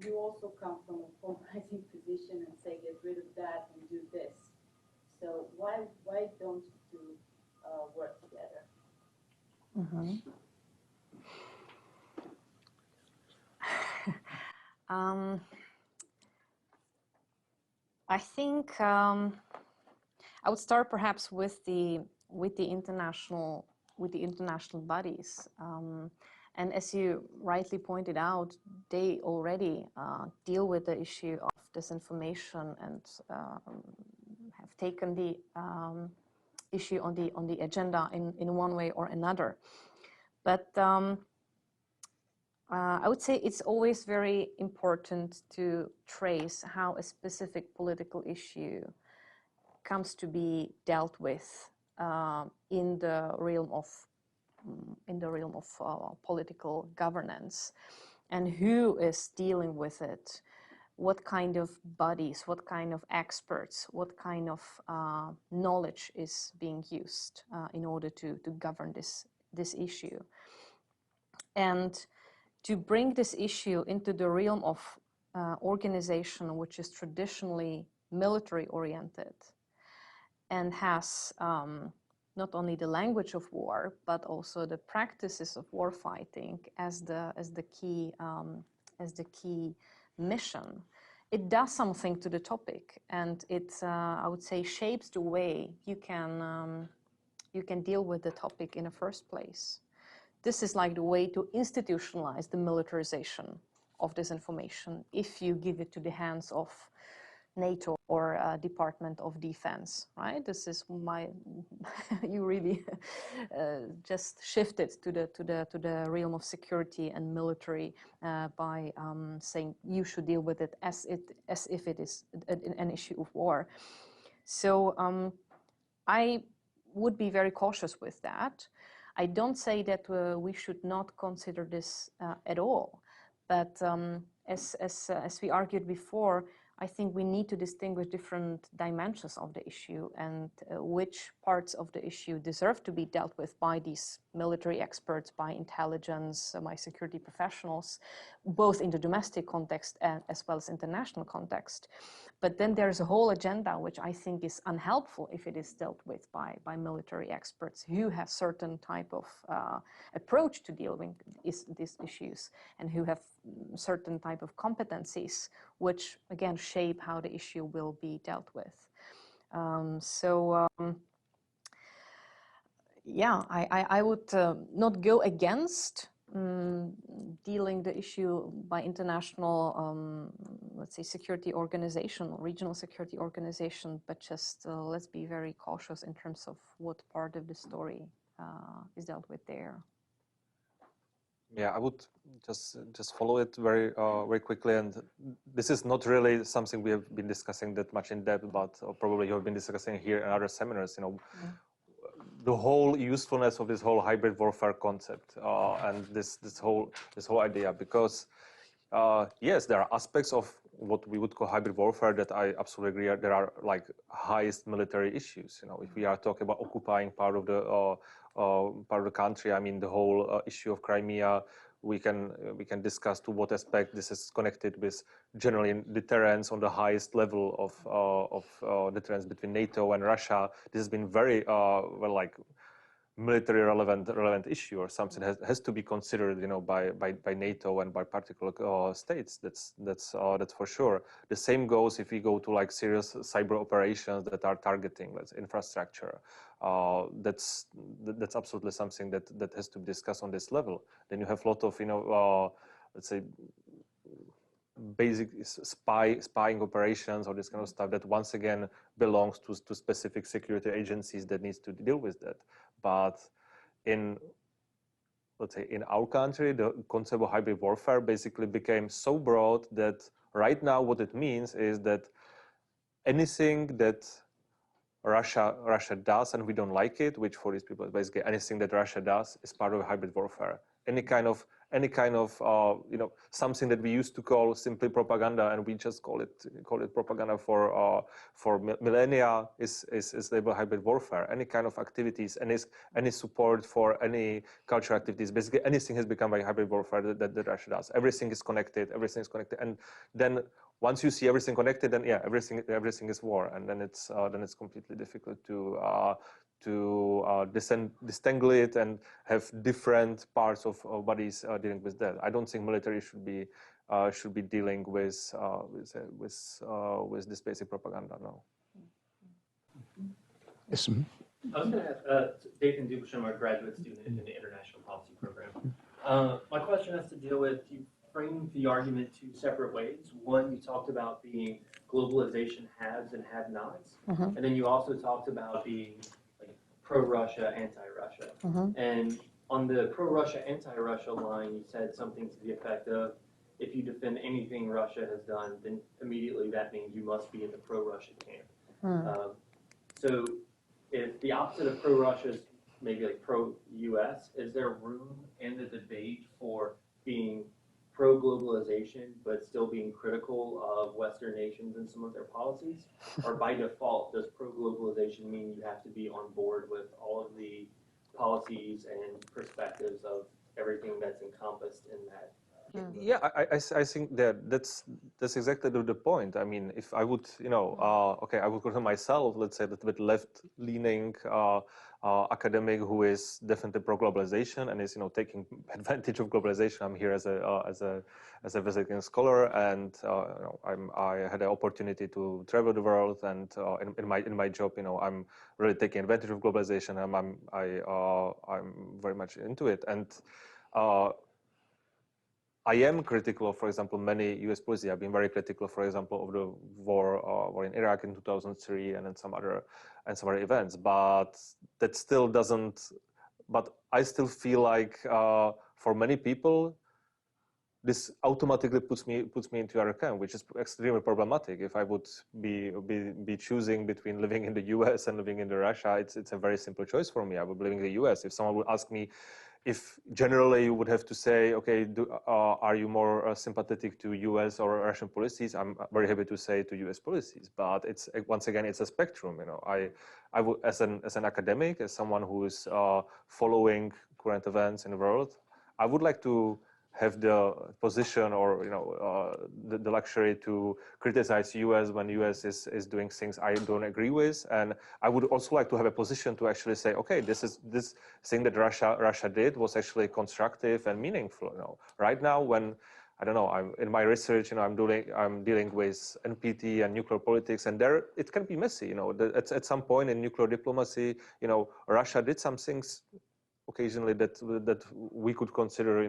you also come from a polarizing position and say, get rid of that and do this. So why don't you two work together? I think I would start perhaps with the international bodies, and as you rightly pointed out, they already deal with the issue of disinformation and have taken the issue on the agenda in one way or another. But I would say it's always very important to trace how a specific political issue comes to be dealt with in the realm of political governance, and who is dealing with it, what kind of bodies, what kind of experts, what kind of knowledge is being used in order to govern this issue. And to bring this issue into the realm of organization which is traditionally military oriented and has not only the language of war but also the practices of war fighting as the key mission, it does something to the topic, and it I would say shapes the way you can deal with the topic in the first place. This is like the way to institutionalize the militarization of disinformation if you give it to the hands of NATO or Department of Defense, right? This is you really just shifted to the realm of security and military by saying you should deal with it as if it is an issue of war. So I would be very cautious with that. I don't say that we should not consider this at all, but as we argued before, I think we need to distinguish different dimensions of the issue and which parts of the issue deserve to be dealt with by these military experts, by intelligence, by security professionals, both in the domestic context and as well as international context. But then there's a whole agenda which I think is unhelpful if it is dealt with by military experts who have certain type of approach to dealing with these issues and who have certain type of competencies which again shape how the issue will be dealt with. Yeah, I would not go against dealing the issue by international, let's say, security organization, regional security organization, but just let's be very cautious in terms of what part of the story is dealt with there? Yeah, I would just follow it very very quickly, and this is not really something we have been discussing that much in depth, but probably you have been discussing here in other seminars. The whole usefulness of this whole hybrid warfare concept and this whole idea, because yes, there are aspects of what we would call hybrid warfare that I absolutely agree. There are like highest military issues. If we are talking about occupying part of the country, I mean the whole issue of Crimea. We can discuss to what aspect this is connected with generally deterrence on the highest level of deterrence between NATO and Russia. This has been very well, like military relevant issue, or something has to be considered, by NATO and by particular states. That's for sure. The same goes if we go to like serious cyber operations that are targeting, let's say, infrastructure. That's absolutely something that has to be discussed on this level. Then you have a lot of let's say basic spying operations or this kind of stuff that once again belongs to specific security agencies that needs to deal with that. But let's say in our country, the concept of hybrid warfare basically became so broad that right now what it means is that anything that Russia does and we don't like it, which for these people is basically anything that Russia does is part of hybrid warfare. Any kind of something that we used to call simply propaganda, and we just call it propaganda for millennia is labeled hybrid warfare. Any kind of activities, any support for any cultural activities, basically anything has become a hybrid warfare that Russia does. Everything is connected, and then once you see everything connected, then yeah, everything is war, and then it's completely difficult to disentangle it and have different parts of bodies dealing with that. I don't think military should be dealing with this basic propaganda. No. Yes. I was going to ask, Dathan Dubishan, I'm a graduate student in the international policy program. My question has to deal with, you framed the argument two separate ways. One, you talked about being globalization haves and have-nots, and then you also talked about being pro-Russia, anti-Russia. And on the pro-Russia, anti-Russia line, you said something to the effect of, if you defend anything Russia has done, then immediately that means you must be in the pro-Russia camp. So if the opposite of pro-Russia is maybe like pro-US, is there room in the debate for being pro-globalization, but still being critical of Western nations and some of their policies? Or by default, does pro-globalization mean you have to be on board with all of the policies and perspectives of everything that's encompassed in that? Yeah, I think that's exactly the point. I mean, if I would, okay, I would consider myself, let's say, a little bit left-leaning academic who is definitely pro-globalization and is, taking advantage of globalization. I'm here as a visiting scholar, and I had the opportunity to travel the world, and in my job, I'm really taking advantage of globalization, and I'm very much into it, and. I am critical of, for example, many U.S. policies. I've been very critical, for example, of the war in Iraq in 2003, and then some other events. But that still doesn't. But I still feel like for many people, this automatically puts me into our camp, which is extremely problematic. If I would be choosing between living in the U.S. and living in Russia, it's a very simple choice for me. I would be living in the U.S. If someone would ask me, if generally you would have to say, okay, are you more sympathetic to U.S. or Russian policies? I'm very happy to say to U.S. policies, but it's once again it's a spectrum. I would, as an academic, as someone who is following current events in the world, I would like to have the position or the luxury to criticize U.S. when U.S. is doing things I don't agree with, and I would also like to have a position to actually say, okay, this thing that Russia did was actually constructive and meaningful. Right now, when I don't know, I'm in my research, I'm dealing with NPT and nuclear politics, and there it can be messy. At some point in nuclear diplomacy, Russia did some things occasionally that we could consider, I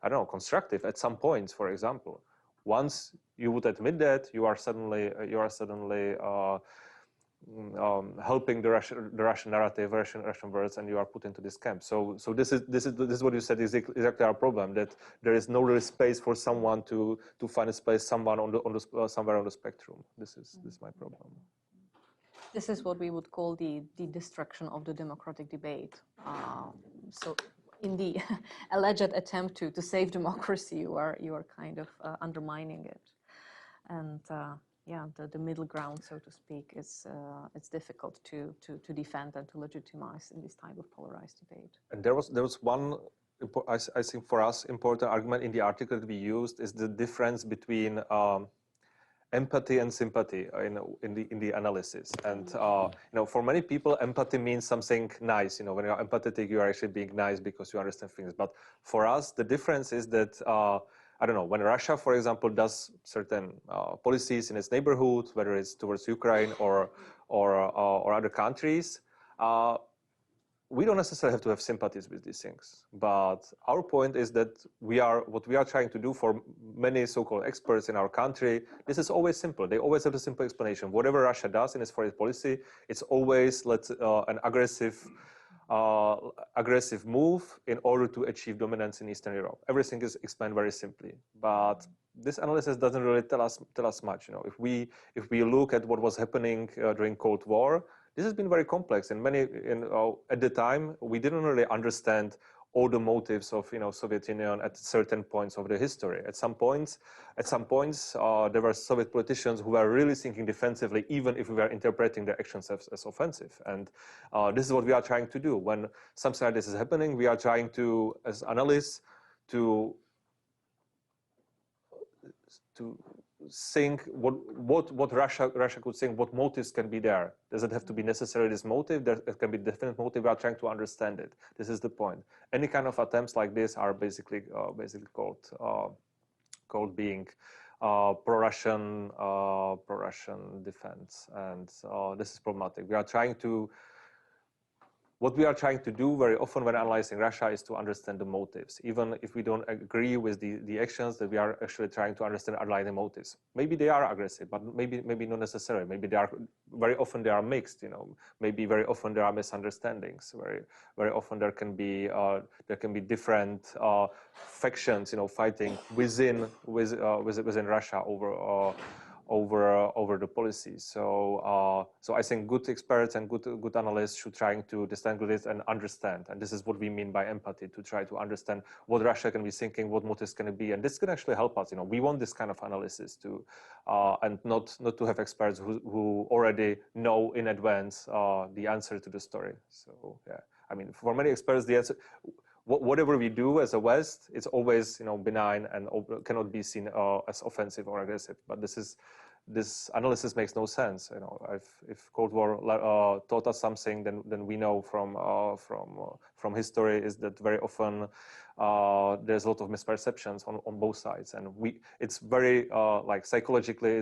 don't know, constructive at some points. For example, once you would admit that, you are suddenly helping the Russian narrative, Russian words, and you are put into this camp. So this is what you said is exactly our problem, that there is no real space for someone to find a space, somewhere on the spectrum. This is my problem. This is what we would call the destruction of the democratic debate. So in the alleged attempt to save democracy, you are kind of undermining it. And yeah, the middle ground, so to speak, is it's difficult to defend and to legitimize in this type of polarized debate. And there was one, I think for us, important argument in the article that we used is the difference between empathy and sympathy in the analysis. And for many people, empathy means something nice. When you're empathetic, you are actually being nice because you understand things. But for us, the difference is that I don't know, when Russia, for example, does certain policies in its neighborhood, whether it's towards Ukraine or other countries, we don't necessarily have to have sympathies with these things. But our point is that what we are trying to do for many so-called experts in our country, this is always simple. They always have a simple explanation. Whatever Russia does in its foreign policy, it's always an aggressive move in order to achieve dominance in Eastern Europe. Everything is explained very simply. But this analysis doesn't really tell us much. If we look at what was happening during Cold War, this has been very complex, and at the time we didn't really understand all the motives of Soviet Union at certain points of the history. At some points, there were Soviet politicians who were really thinking defensively, even if we were interpreting their actions as offensive. And this is what we are trying to do. When something like this is happening, we are trying to, as analysts, to think what Russia could think, what motives can be there. Does it have to be necessarily this motive? There can be definite motive. We are trying to understand it. This is the point. Any kind of attempts like this are basically called being pro-Russian defense, and this is problematic. What we are trying to do very often when analyzing Russia is to understand the motives. Even if we don't agree with the actions, that we are actually trying to understand underlying motives. Maybe they are aggressive, but maybe not necessarily. Maybe very often they are mixed. Maybe very often there are misunderstandings. Very often there can be different factions, fighting within Russia over the policies. So I think good experts and good analysts should try to distinguish this and understand. And this is what we mean by empathy, to try to understand what Russia can be thinking, what motives can it be, and this can actually help us. We want this kind of analysis to, and not to have experts who already know in advance the answer to the story. So yeah, I mean, for many experts, the answer. Whatever we do as a West, it's always benign and cannot be seen as offensive or aggressive. But this analysis makes no sense. If Cold War taught us something, then we know from history is that very often there's a lot of misperceptions on both sides, and it's very psychologically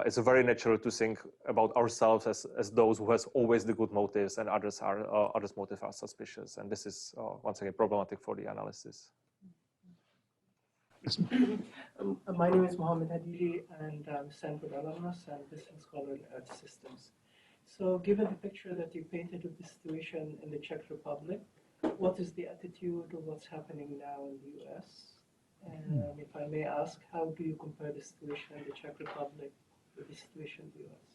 it's very natural to think about ourselves as those who has always the good motives, and others motives are suspicious, and this is once again problematic for the analysis. My name is Mohammed Hadidi, and I'm Stanford alumnus and business scholar in Earth Systems. So, given the picture that you painted of the situation in the Czech Republic, what is the attitude of what's happening now in the U.S.? And if I may ask, how do you compare the situation in the Czech Republic with the situation in the US?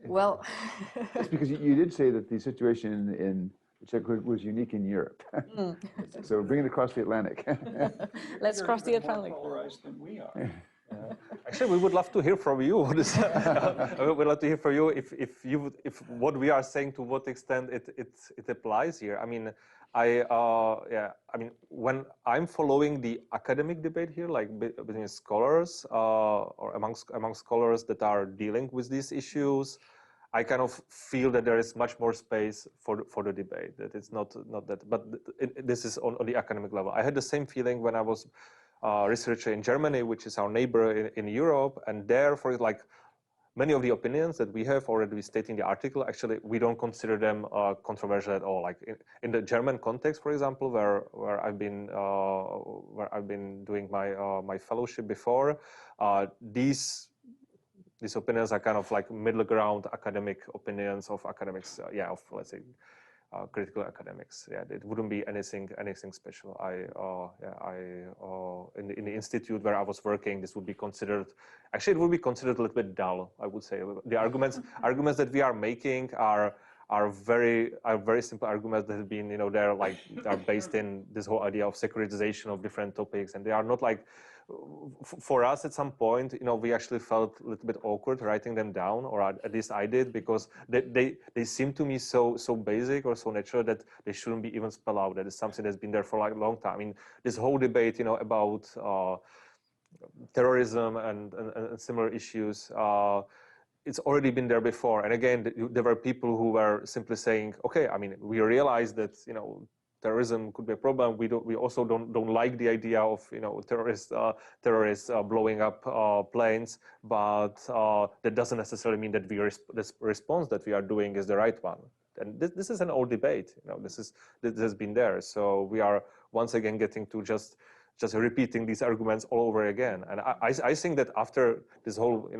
Well, it's because you did say that the situation in the Czech Republic was unique in Europe. So bring it across the Atlantic. Let's cross the Atlantic. More polarized than we are. Actually, we would love to hear from you. We'd love to hear from you if what we are saying, to what extent it applies here. I mean, when I'm following the academic debate here, like between scholars or among scholars that are dealing with these issues, I kind of feel that there is much more space for the debate. That it's not that, but this is on the academic level. I had the same feeling when I was researcher in Germany, which is our neighbor in Europe, and there, for many of the opinions that we have already stated in the article, actually, we don't consider them controversial at all. Like in the German context, for example, where I've been doing my fellowship before, these opinions are kind of like middle ground academic opinions of academics, of let's say critical academics. Yeah, it wouldn't be anything special. In the institute where I was working, this would be considered. Actually, it would be considered a little bit dull, I would say. The arguments that we are making are very simple arguments that have been, they're based in this whole idea of securitization of different topics, and they are not like. For us, at some point, we actually felt a little bit awkward writing them down, or at least I did, because they seem to me so basic or so natural that they shouldn't be even spelled out. That is something that's been there for like a long time. I mean, this whole debate, about terrorism and similar issues. It's already been there before, and again, there were people who were simply saying, "Okay, I mean, we realize that terrorism could be a problem. We also don't like the idea of terrorists blowing up planes, but that doesn't necessarily mean that this response that we are doing is the right one." And this is an old debate. This has been there. So we are once again getting to just repeating these arguments all over again. And I think that after this whole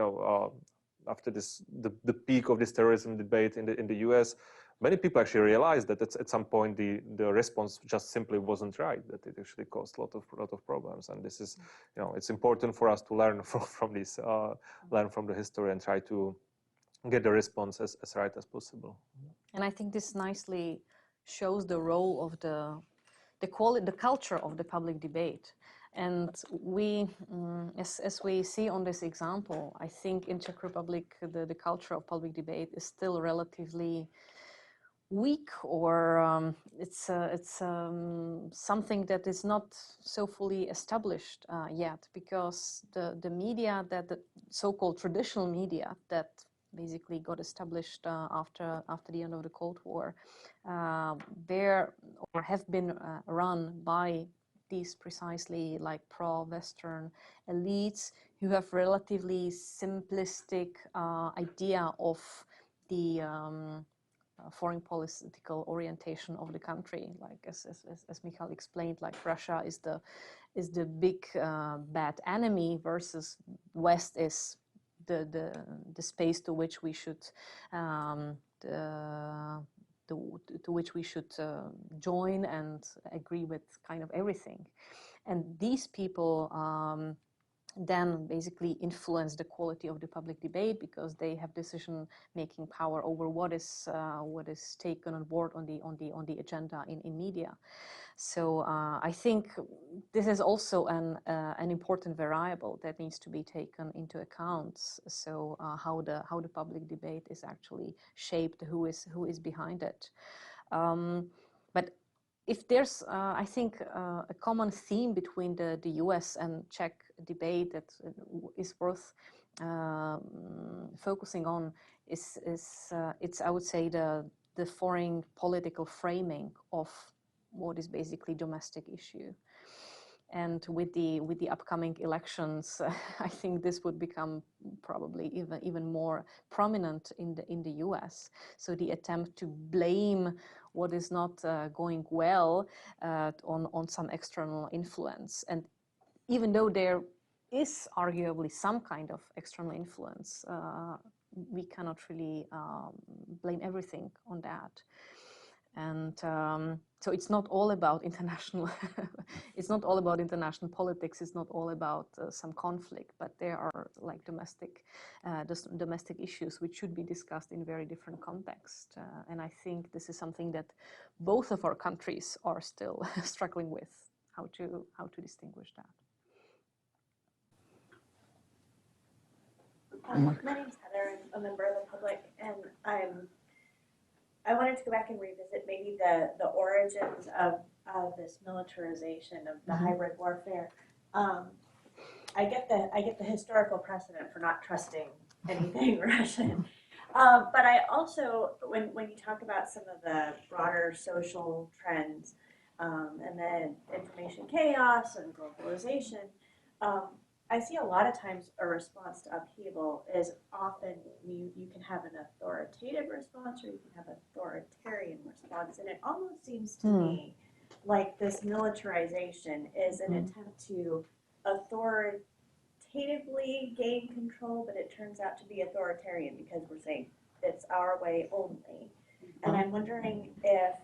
after the peak of this terrorism debate in the US, many people actually realized that at some point the response just simply wasn't right, that it actually caused a lot of problems. And this is, it's important for us to learn from this, learn from the history and try to get the response as right as possible. And I think this nicely shows the role of the culture of the public debate. And we, as we see on this example, I think in Czech Republic, the culture of public debate is still relatively weak, or it's something that is not so fully established yet, because the media, the so-called traditional media that basically got established after the end of the Cold War, have been run by these precisely like pro-Western elites who have relatively simplistic idea of the foreign political orientation of the country. Like as Michal explained, like Russia is the big bad enemy, versus West is the space to which we should join and agree with kind of everything. And these people then basically influence the quality of the public debate, because they have decision-making power over what is taken on board on the agenda in media. So I think this is also an important variable that needs to be taken into account. So how the public debate is actually shaped, who is behind it. But if there's, I think, a common theme between the US and Czech debate that is worth focusing on is it's, I would say, the foreign political framing of what is basically domestic issue. And with the upcoming elections, I think this would become probably even more prominent in the US. So the attempt to blame what is not going well on some external influence. And even though there is arguably some kind of external influence, we cannot really blame everything on that. And so it's not all about international. It's not all about international politics. It's not all about some conflict, but there are like domestic issues which should be discussed in very different contexts. And I think this is something that both of our countries are still struggling with, how to distinguish that. My name's Heather. I'm a member of the public, and I wanted to go back and revisit maybe the origins of this militarization of the hybrid warfare. I get the historical precedent for not trusting anything Russian, but I also, when you talk about some of the broader social trends and then information chaos and globalization, I see a lot of times a response to upheaval is often you can have an authoritative response or you can have an authoritarian response. And it almost seems to me like this militarization is an attempt to authoritatively gain control, but it turns out to be authoritarian because we're saying it's our way only. And I'm wondering if,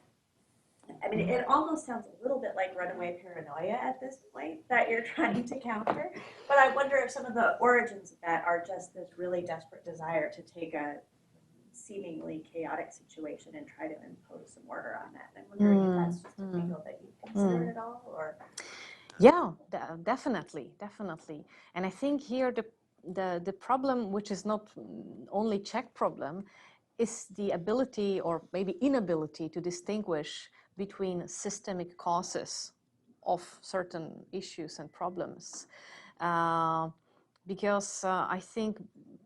I mean, it almost sounds a little bit like runaway paranoia at this point that you're trying to counter. But I wonder if some of the origins of that are just this really desperate desire to take a seemingly chaotic situation and try to impose some order on that. I'm wondering if that's just an angle that you considered at all, or? Yeah, definitely. And I think here the problem, which is not only Czech problem, is the ability or maybe inability to distinguish between systemic causes of certain issues and problems. Because I think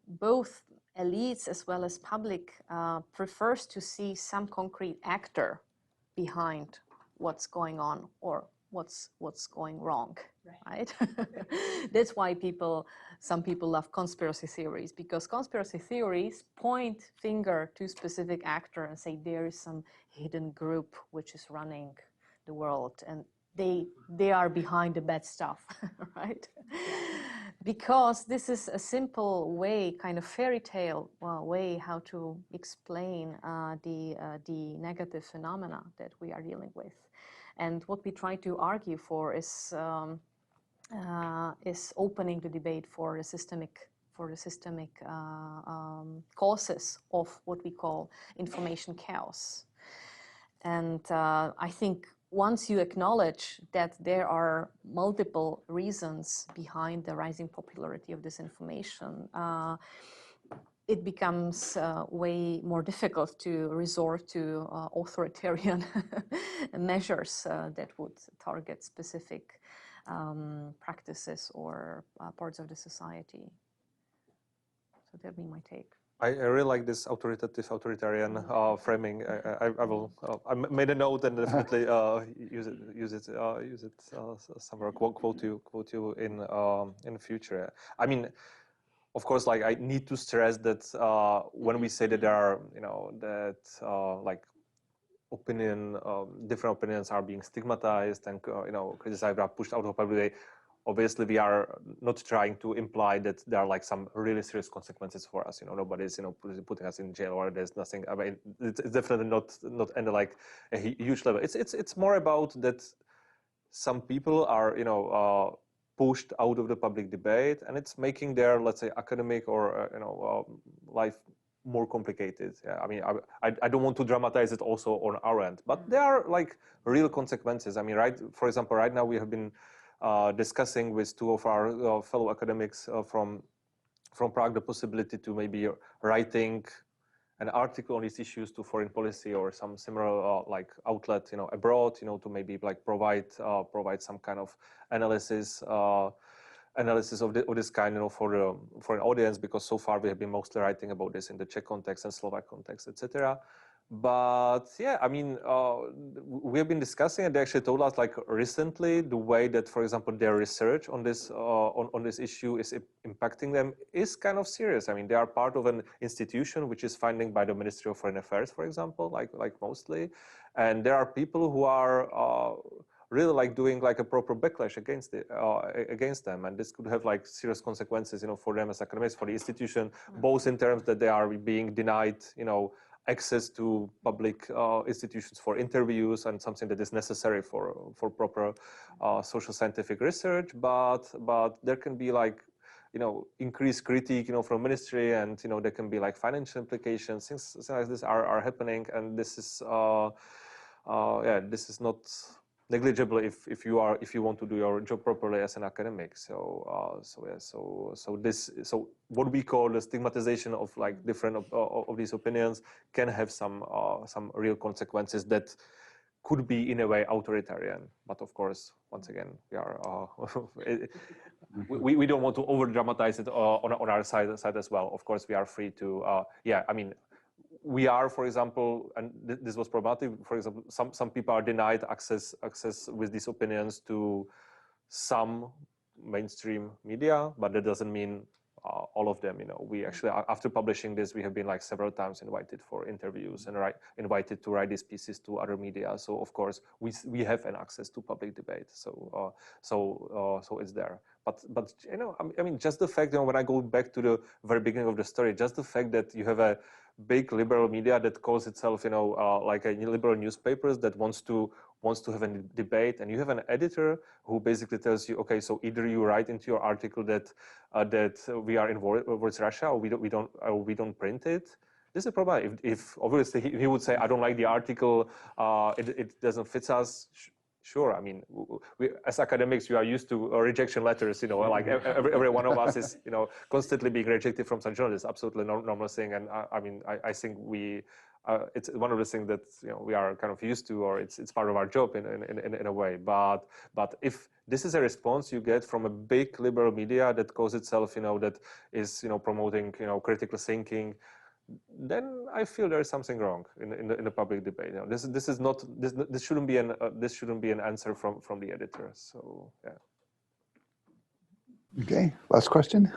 both elites as well as public prefers to see some concrete actor behind what's going on or what's going wrong, right? That's why some people love conspiracy theories, because conspiracy theories point finger to specific actor and say there is some hidden group which is running the world and they are behind the bad stuff, right? Because this is a simple way, kind of fairy tale way how to explain the negative phenomena that we are dealing with. And what we try to argue for is opening the debate for the systemic causes of what we call information chaos. And I think once you acknowledge that there are multiple reasons behind the rising popularity of disinformation, it becomes way more difficult to resort to authoritarian measures that would target specific practices or parts of the society. So that'd be my take. I really like this authoritarian framing. I made a note and definitely use it somewhere. Quote you in the future. I mean, of course, like I need to stress that when we say that there are, like different opinions are being stigmatized and criticized, are pushed out of public day. Obviously, we are not trying to imply that there are like some really serious consequences for us. Nobody's putting us in jail or there's nothing. I mean, it's definitely not at like a huge level. It's more about that some people are pushed out of the public debate, and it's making their, let's say, academic or life more complicated. Yeah, I mean, I don't want to dramatize it also on our end, but there are like real consequences. I mean, for example, right now we have been discussing with two of our fellow academics from Prague the possibility to maybe writing an article on these issues to foreign policy or some similar like outlet abroad to maybe like provide some kind of analysis of this kind for an audience, because so far we have been mostly writing about this in the Czech context and Slovak context, etc. But yeah, I mean, we have been discussing, and they actually told us like recently the way that, for example, their research on this on this issue is impacting them is kind of serious. I mean, they are part of an institution which is funded by the Ministry of Foreign Affairs, for example, like mostly, and there are people who are really like doing like a proper backlash against them, and this could have like serious consequences, for them as academics, for the institution, both in terms that they are being denied, access to public institutions for interviews and something that is necessary for proper social scientific research, but there can be like increased critique from ministry, and there can be like financial implications. Things like this are happening, and this is this is not negligible if you want to do your job properly as an academic. So what we call the stigmatization of like different of these opinions can have some real consequences that could be in a way authoritarian. But of course, once again, we are we don't want to over dramatize it on our side as well. Of course, we are free to I mean, we are, for example, and this was problematic, for example, some people are denied access with these opinions to some mainstream media, but that doesn't mean all of them. We actually, after publishing this, we have been like several times invited for interviews and invited to write these pieces to other media. So of course we have an access to public debate. So so it's there. But I mean, just the fact, when I go back to the very beginning of the story, just the fact that you have a big liberal media that calls itself, like a liberal newspapers that wants to have a debate, and you have an editor who basically tells you, okay, so either you write into your article that we are in war with Russia, or we don't print it. This is a problem. If obviously he would say, I don't like the article, it doesn't fit us. Sure, I mean, we as academics, we are used to rejection letters. Like every one of us is, constantly being rejected from such journalists. Absolutely normal thing. And I mean, I think it's one of the things that we are kind of used to, or it's part of our job in a way. But if this is a response you get from a big liberal media that calls itself, that is promoting critical thinking, then I feel there is something wrong in the public debate. This shouldn't be an answer from the editor. So yeah. Okay, last question.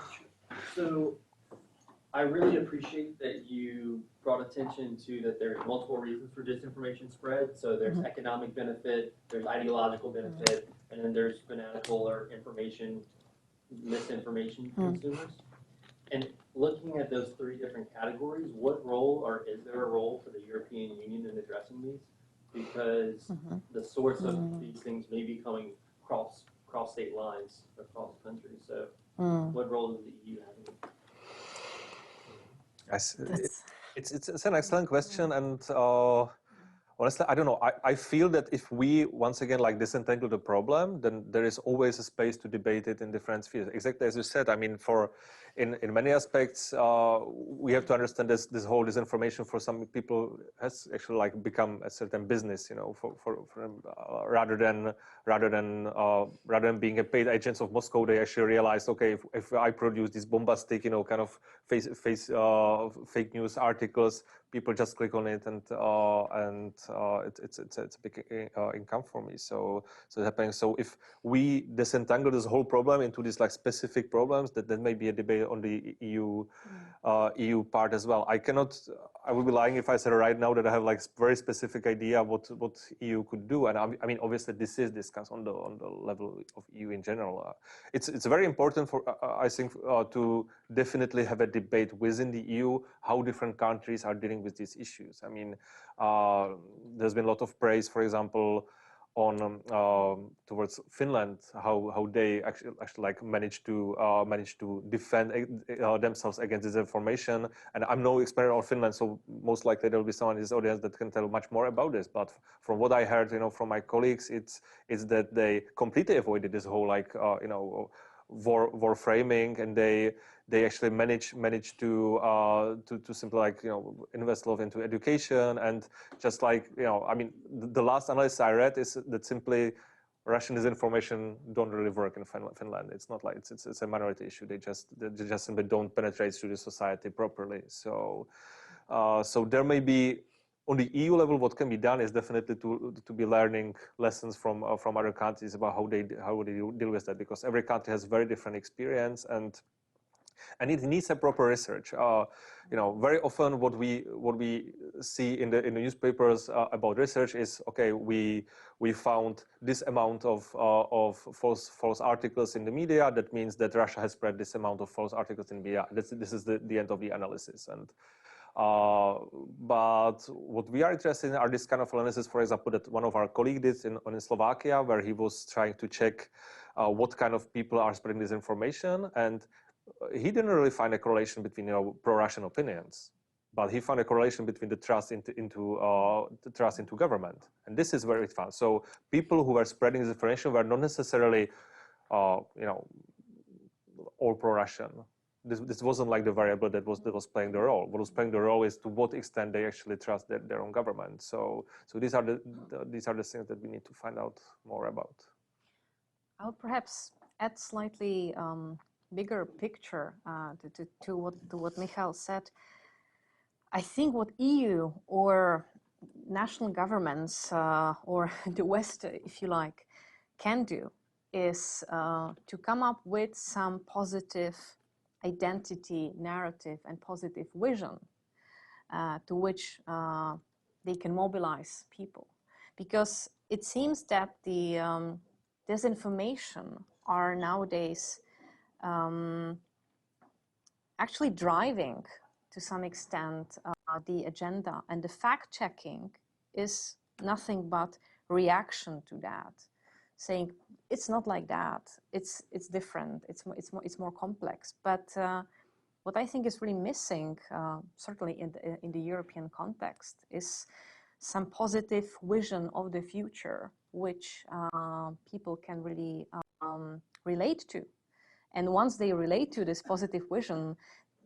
So I really appreciate that you brought attention to that there's multiple reasons for disinformation spread. So there's economic benefit, there's ideological benefit, and then there's fanatical or misinformation consumers. And looking at those three different categories, what role, or is there a role for the European Union in addressing these? Because the source of these things may be coming cross state lines across countries. So what role does the EU have? It's an excellent question, and honestly, I don't know. I feel that if we once again disentangle the problem, then there is always a space to debate it in different spheres. Exactly as you said. I mean, in many aspects, we have to understand this whole disinformation for some people has actually become a certain business, rather than being a paid agents of Moscow. They actually realized, okay, if I produce these bombastic, kind of fake news articles, people just click on it, and it's a big income for me. So it's happening. So if we disentangle this whole problem into these specific problems, that may be a debate on the EU part as well. I would be lying if I said right now that I have very specific idea what EU could do. And I mean, obviously this is discussed on the level of EU in general. It's very important for I think to definitely have a debate within the EU how different countries are dealing with these issues. I mean, there's been a lot of praise, for example, on towards Finland, how they actually managed to defend themselves against disinformation. And I'm no expert on Finland, so most likely there will be someone in this audience that can tell much more about this. But from what I heard, from my colleagues, it's that they completely avoided this whole war framing, and they actually managed to simply invest a lot into education, and just I mean, the last analysis I read is that simply Russian disinformation don't really work in Finland. It's not like it's a minority issue. They just simply don't penetrate through the society properly. So so there may be, on the EU level, what can be done is definitely to be learning lessons from other countries about how they deal with that, because every country has very different experience, and it needs a proper research. Very often what we see in the newspapers about research is, okay, we found this amount of false articles in the media. That means that Russia has spread this amount of false articles in the media. This is the end of the analysis. And but what we are interested in are this kind of analysis, for example, that one of our colleagues did in Slovakia, where he was trying to check what kind of people are spreading this information, and he didn't really find a correlation between pro-Russian opinions, but he found a correlation between the trust into government, and this is very fun. So people who were spreading this information were not necessarily all pro-Russian. This wasn't the variable that was playing the role. What was playing the role is to what extent they actually trust their own government. So these are the things that we need to find out more about. I'll perhaps add slightly bigger picture to what Michal said. I think what EU or national governments or the West, if you like, can do is to come up with some positive identity, narrative, and positive vision to which they can mobilize people. Because it seems that the disinformation are nowadays actually driving to some extent the agenda, and the fact-checking is nothing but reaction to that, saying it's not like that, it's different, it's more complex. But what I think is really missing, certainly in the European context, is some positive vision of the future, which people can really relate to. And once they relate to this positive vision,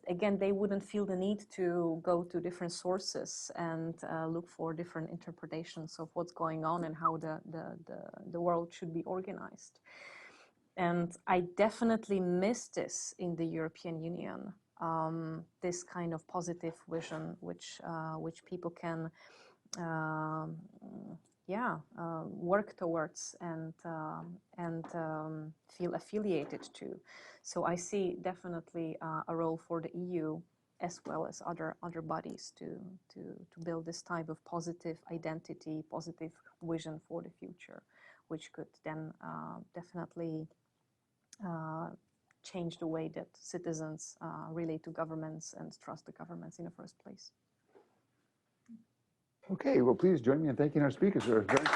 again, they wouldn't feel the need to go to different sources and look for different interpretations of what's going on and how the world should be organized. And I definitely miss this in the European Union, this kind of positive vision, which people can work towards and feel affiliated to. So I see definitely a role for the EU as well as other bodies to build this type of positive identity, positive vision for the future, which could then definitely change the way that citizens relate to governments and trust the governments in the first place. Okay, well, please join me in thanking our speakers. They're very